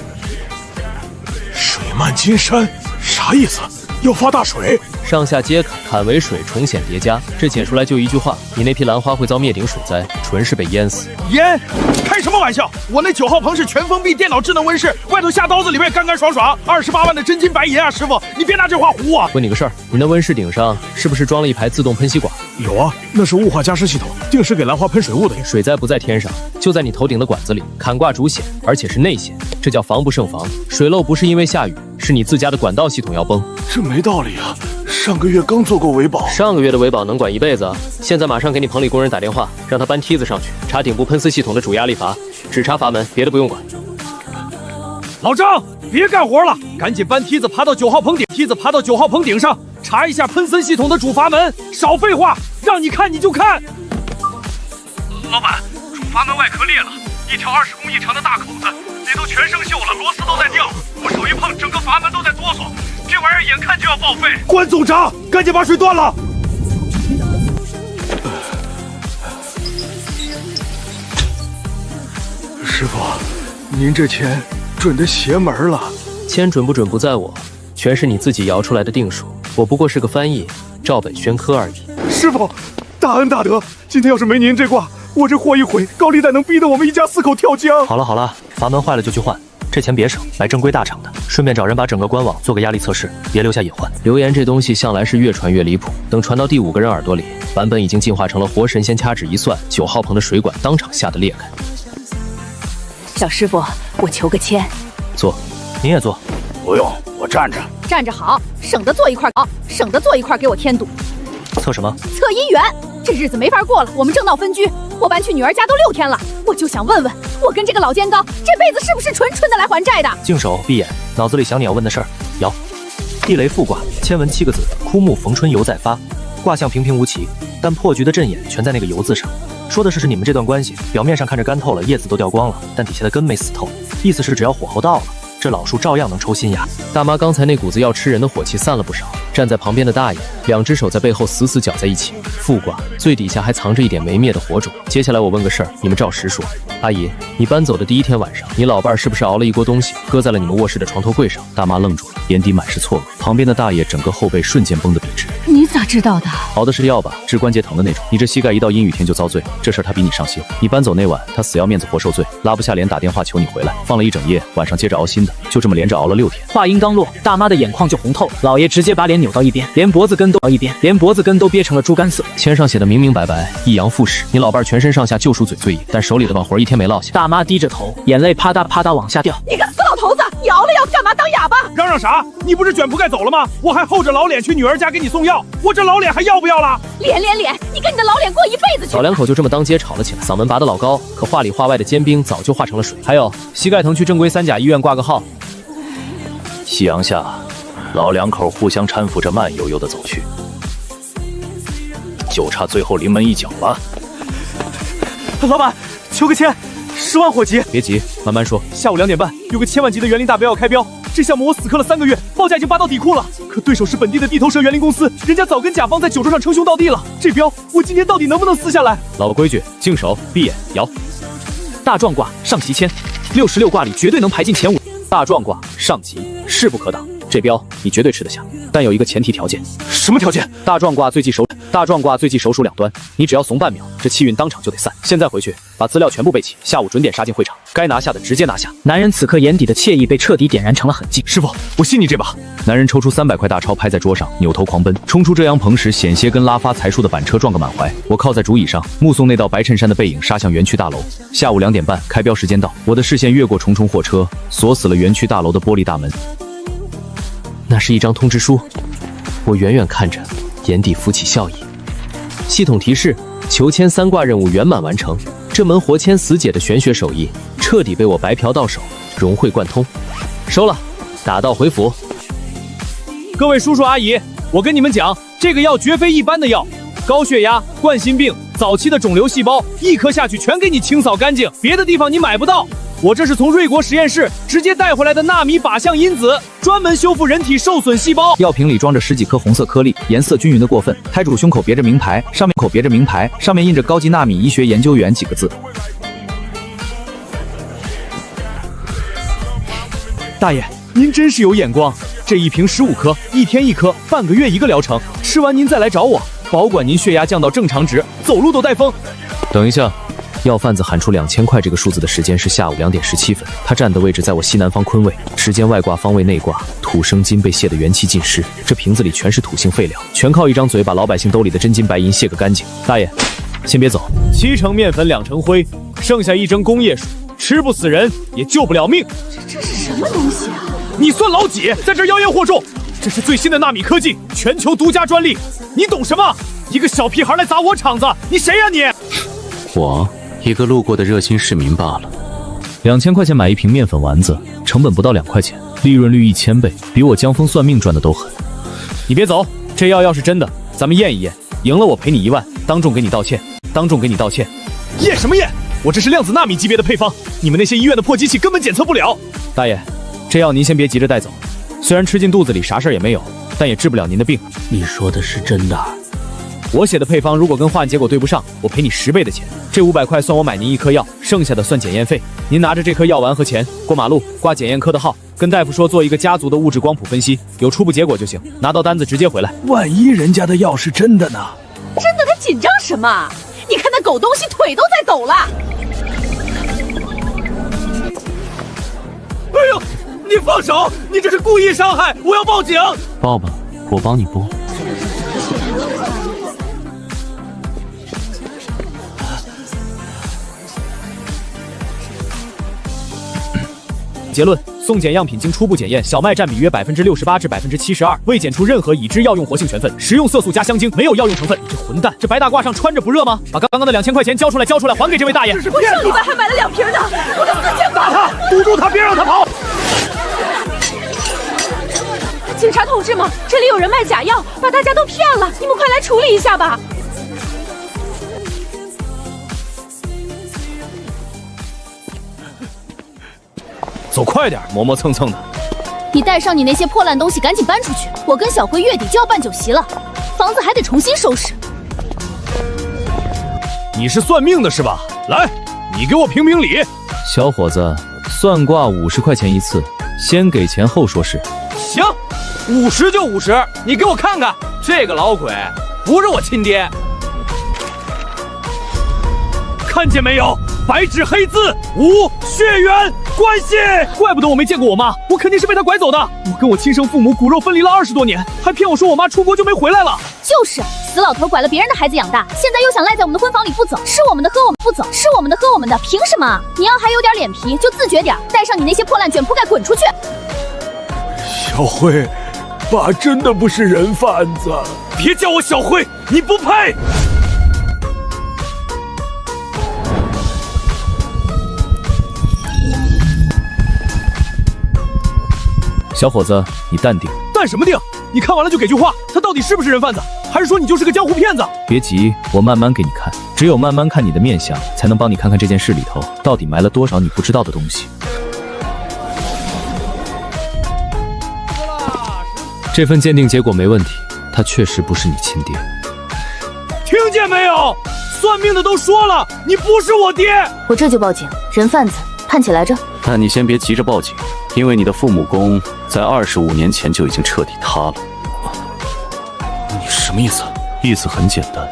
水漫金山，啥意思？要发大水？上下皆坎，坎为水，重险叠加。这解出来就一句话：你那批兰花会遭灭顶水灾，纯是被淹死。淹？开什么玩笑！我那9号棚是全封闭电脑智能温室，外头下刀子，里面干干爽爽，28万的真金白银啊！师傅，你别拿这话唬我。问你个事儿，你那温室顶上是不是装了一排自动喷吸管？有啊，那是雾化加湿系统，定时给兰花喷水雾的。水灾不在天上，就在你头顶的管子里，坎挂主险，而且是内险，这叫防不胜防。水漏不是因为下雨，是你自家的管道系统要崩。这没道理啊！上个月刚做过维保，上个月的维保能管一辈子啊？现在马上给你棚里工人打电话，让他搬梯子上去，查顶部喷丝系统的主压力阀，只查阀门，别的不用管。老张，别干活了，赶紧搬梯子爬到9号棚顶，上，查一下喷丝系统的主阀门。少废话，让你看你就看。老板，主阀门外壳裂了，一条20公亿长的大口子，里头全生锈了，螺丝都在掉。我手一碰，整个阀门都在哆嗦。这玩意儿眼看就要报废！关总长，赶紧把水断了！师傅，您这签准得邪门了。签准不准不在我，全是你自己摇出来的定数。我不过是个翻译，照本宣科而已。师傅，大恩大德，今天要是没您这卦，我这货一回，高利贷能逼得我们一家4口跳江。好了，阀门坏了就去换，这钱别省，买正规大厂的，顺便找人把整个官网做个压力测试，别留下隐患。流言这东西向来是越传越离谱，等传到第5个人耳朵里，版本已经进化成了活神仙掐指一算，9号棚的水管当场吓得裂开。小师傅，我求个签。坐，你也坐。不用，我站着。站着好，省得坐一块好，省得坐一块给我添堵。测什么？测姻缘。这日子没法过了，我们正闹分居，我搬去女儿家都6天了，我就想问问，我跟这个老奸高这辈子是不是纯的来还债的？净手闭眼，脑子里想你要问的事儿。摇，地雷复卦，签文7个字：枯木逢春犹在发。卦象平平无奇，但破局的阵眼全在那个犹字上。说的是你们这段关系，表面上看着干透了，叶子都掉光了，但底下的根没死透。意思是只要火候到了，这老树照样能抽新芽。大妈刚才那股子要吃人的火气散了不少，站在旁边的大爷2只手在背后死死绞在一起。复卦最底下还藏着一点没灭的火种。接下来我问个事儿，你们照实说。阿姨，你搬走的第1天晚上，你老伴儿是不是熬了一锅东西，搁在了你们卧室的床头柜上？大妈愣住了，眼底满是错愕。旁边的大爷整个后背瞬间绷得笔直。你咋知道的？熬的是药吧，治关节疼的那种。你这膝盖一到阴雨天就遭罪，这事儿他比你上心。你搬走那晚，他死要面子活受罪，拉不下脸打电话求你回来，放了一整夜，晚上接着熬新的，就这么连着熬了6天。话音刚落，大妈的眼眶就红透了，老爷直接把脸扭到一边，连脖子根都憋成了猪肝色。签上写的明明白白，一阳复始。你老伴儿全身上下就属嘴最硬，但手里的碗活1天没落下。大妈低着头，眼泪啪嗒啪嗒往下掉。你个死老头子，你熬了药干嘛当哑巴？嚷嚷啥？你不是卷铺盖走了吗？我还厚着老脸去女儿家给你送药，我这老脸还要不要了？脸，你跟你的老脸过一辈子去！老2口就这么当街吵了起来，嗓门拔得老高，可话里话外的坚冰早就化成了水。还有膝盖疼去正规3甲医院挂个号。夕阳下，老2口互相搀扶着慢悠悠地走去，就差最后临门一脚了。老板，求个签，10万火急。别急，慢慢说。下午2点半，有个1000万级的园林大标要开标，这项目我死磕了3个月，报价已经扒到底库了。可对手是本地的地头蛇园林公司，人家早跟甲方在酒桌上称兄道弟了。这标我今天到底能不能撕下来？老规矩，净手闭眼摇。大壮卦上级签，66卦里绝对能排进前5。大壮卦上级，势不可挡。这标你绝对吃得下，但有一个前提条件。什么条件？大壮卦最忌手数2端，你只要怂半秒，这气运当场就得散。现在回去把资料全部备齐，下午准点杀进会场，该拿下的直接拿下。男人此刻眼底的惬意被彻底点燃成了狠劲。师傅，我信你这把。男人抽出300块大钞拍在桌上，扭头狂奔，冲出遮阳棚时险些跟拉发财树的板车撞个满怀。我靠在竹椅上，目送那道白衬衫的背影杀向园区大楼。下午2点半，开标时间到，我的视线越过重重货车，锁死了园区大楼的玻璃大门。那是一张通知书，我远远看着，眼底浮起笑意。系统提示：求签3卦任务圆满完成。这门活签死解的玄学手艺，彻底被我白嫖到手，融会贯通。收了，打道回府。各位叔叔阿姨，我跟你们讲，这个药绝非一般的药，高血压、冠心病、早期的肿瘤细胞，一颗下去全给你清扫干净，别的地方你买不到。我这是从瑞国实验室直接带回来的纳米靶向因子，专门修复人体受损细胞。药瓶里装着10几颗红色颗粒，颜色均匀的过分。胎主胸口别着名牌，上面印着高级纳米医学研究员几个字。大爷，您真是有眼光，这一瓶15颗，1天1颗，半个月1个疗程，吃完您再来找我，保管您血压降到正常值，走路都带风。等一下。药贩子喊出2000块这个数字的时间是下午2点17分，他站的位置在我西南方坤位，时间外卦方位内卦，土生金被泄得元气尽失，这瓶子里全是土性废料，全靠一张嘴把老百姓兜里的真金白银泄个干净。大爷，先别走。7成面粉2成灰，剩下1蒸工业水，吃不死人也救不了命。这是什么东西啊？你算老几？在这妖言惑众？这是最新的纳米科技，全球独家专利，你懂什么？一个小屁孩来砸我场子，你谁呀你？我一个路过的热心市民罢了。2000块钱买一瓶面粉丸子，成本不到2块钱，利润率1000倍，比我江峰算命赚的都狠。你别走，这药要是真的，咱们验一验，赢了我赔你1万，当众给你道歉，验什么验？我这是量子纳米级别的配方，你们那些医院的破机器根本检测不了。大爷，这药您先别急着带走，虽然吃进肚子里啥事儿也没有，但也治不了您的病。你说的是真的？我写的配方如果跟化验结果对不上，我赔你10倍的钱。这500块算我买您1颗药，剩下的算检验费。您拿着这颗药丸和钱过马路，挂检验科的号，跟大夫说做一个家族的物质光谱分析，有初步结果就行，拿到单子直接回来。万一人家的药是真的呢？真的，他紧张什么？你看那狗东西腿都在抖了。哎放手！你这是故意伤害！我要报警！报吧，我帮你拨。结论：送检样品经初步检验，小麦占比约68%至72%，未检出任何已知药用活性成分，食用色素加香精，没有药用成分。你这混蛋，这白大褂上穿着不热吗？把刚刚的2000块钱交出来，还给这位大爷！我上礼拜还买了2瓶呢，我的4000打他，堵住他，别让他跑！警察同志们，这里有人卖假药，把大家都骗了，你们快来处理一下吧！走快点，磨磨蹭蹭的。你带上你那些破烂东西，赶紧搬出去！我跟小辉月底就要办酒席了，房子还得重新收拾。你是算命的是吧？来，你给我评评理。小伙子，算卦50块钱一次，先给钱后说事。行，50就50，你给我看看，这个老鬼不是我亲爹。看见没有？白纸黑字，无血缘关系。怪不得我没见过我妈，我肯定是被她拐走的。我跟我亲生父母骨肉分离了20多年，还骗我说我妈出国就没回来了。就是死老头拐了别人的孩子养大，现在又想赖在我们的婚房里不走，吃我们的喝我们不走，吃我们的喝我们的，凭什么？你要还有点脸皮就自觉点，带上你那些破烂卷铺盖滚出去。小辉，爸真的不是人贩子，别叫我小辉，你不配。小伙子，你淡定。淡什么定？你看完了就给句话，他到底是不是人贩子，还是说你就是个江湖骗子？别急，我慢慢给你看。只有慢慢看你的面相，才能帮你看看这件事里头到底埋了多少你不知道的东西。这份鉴定结果没问题，他确实不是你亲爹。听见没有？算命的都说了，你不是我爹。我这就报警，人贩子判起来着。但你先别急着报警，因为你的父母宫在25年前就已经彻底塌了。你什么意思？意思很简单。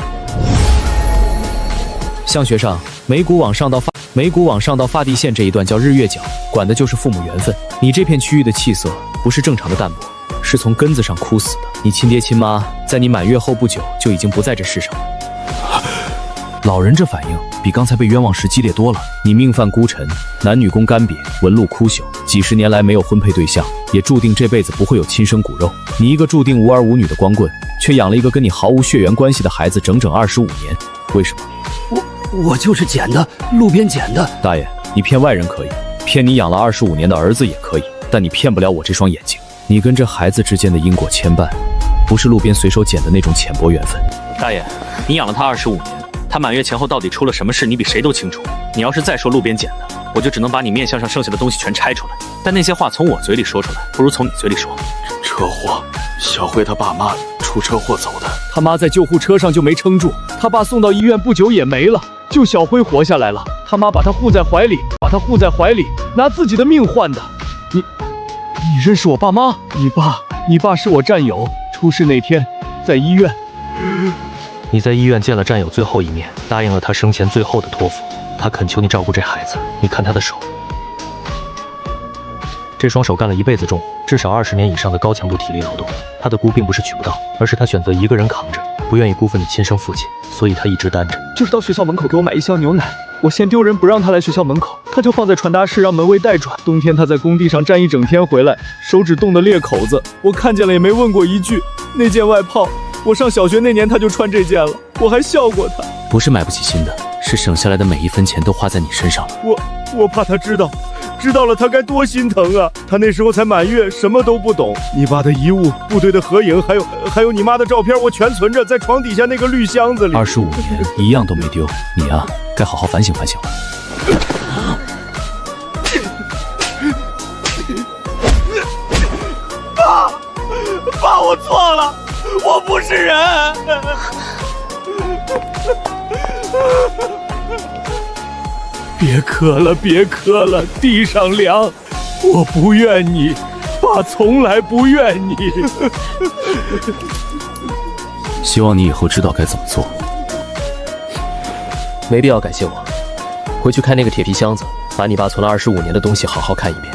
相学上，眉骨往上到发地线这一段叫日月角，管的就是父母缘分。你这片区域的气色不是正常的淡薄，是从根子上枯死的。你亲爹亲妈在你满月后不久就已经不在这世上了。老人这反应比刚才被冤枉时激烈多了。你命犯孤辰，男女宫干瘪，纹路枯朽，几十年来没有婚配对象，也注定这辈子不会有亲生骨肉。你一个注定无儿无女的光棍，却养了一个跟你毫无血缘关系的孩子整整25年，为什么？我就是捡的，路边捡的。大爷，你骗外人可以，骗你养了25年的儿子也可以，但你骗不了我这双眼睛。你跟这孩子之间的因果牵绊，不是路边随手捡的那种浅薄缘分。大爷，你养了他25年。他满月前后到底出了什么事，你比谁都清楚。你要是再说路边捡的，我就只能把你面相上剩下的东西全拆出来。但那些话从我嘴里说出来，不如从你嘴里说。车祸，小辉他爸妈出车祸走的，他妈在救护车上就没撑住，他爸送到医院不久也没了，就小辉活下来了。他妈把他护在怀里，拿自己的命换的。你认识我爸妈？你爸是我战友，出事那天在医院。你在医院见了战友最后一面，答应了他生前最后的托付，他恳求你照顾这孩子。你看他的手，这双手干了一辈子重，至少20年以上的高强度体力劳动。他的孤并不是娶不到，而是他选择一个人扛着，不愿意辜负你亲生父亲，所以他一直担着。就是到学校门口给我买1箱牛奶，我嫌丢人不让他来学校门口，他就放在传达室让门卫代转。冬天他在工地上站一整天回来，手指冻得裂口子，我看见了也没问过一句。那件外套我上小学那年他就穿这件了，我还笑过他。不是买不起新的，是省下来的每一分钱都花在你身上了。我怕他知道了他该多心疼啊！他那时候才满月，什么都不懂。你爸的遗物、部队的合影，还有你妈的照片，我全存着在床底下那个绿箱子里。25年一样都没丢，你啊，该好好反省反省了。爸，我错了。我不是人，别磕了，地上凉。我不怨你，爸从来不怨你。希望你以后知道该怎么做。没必要感谢我，回去开那个铁皮箱子，把你爸存了25年的东西好好看一遍。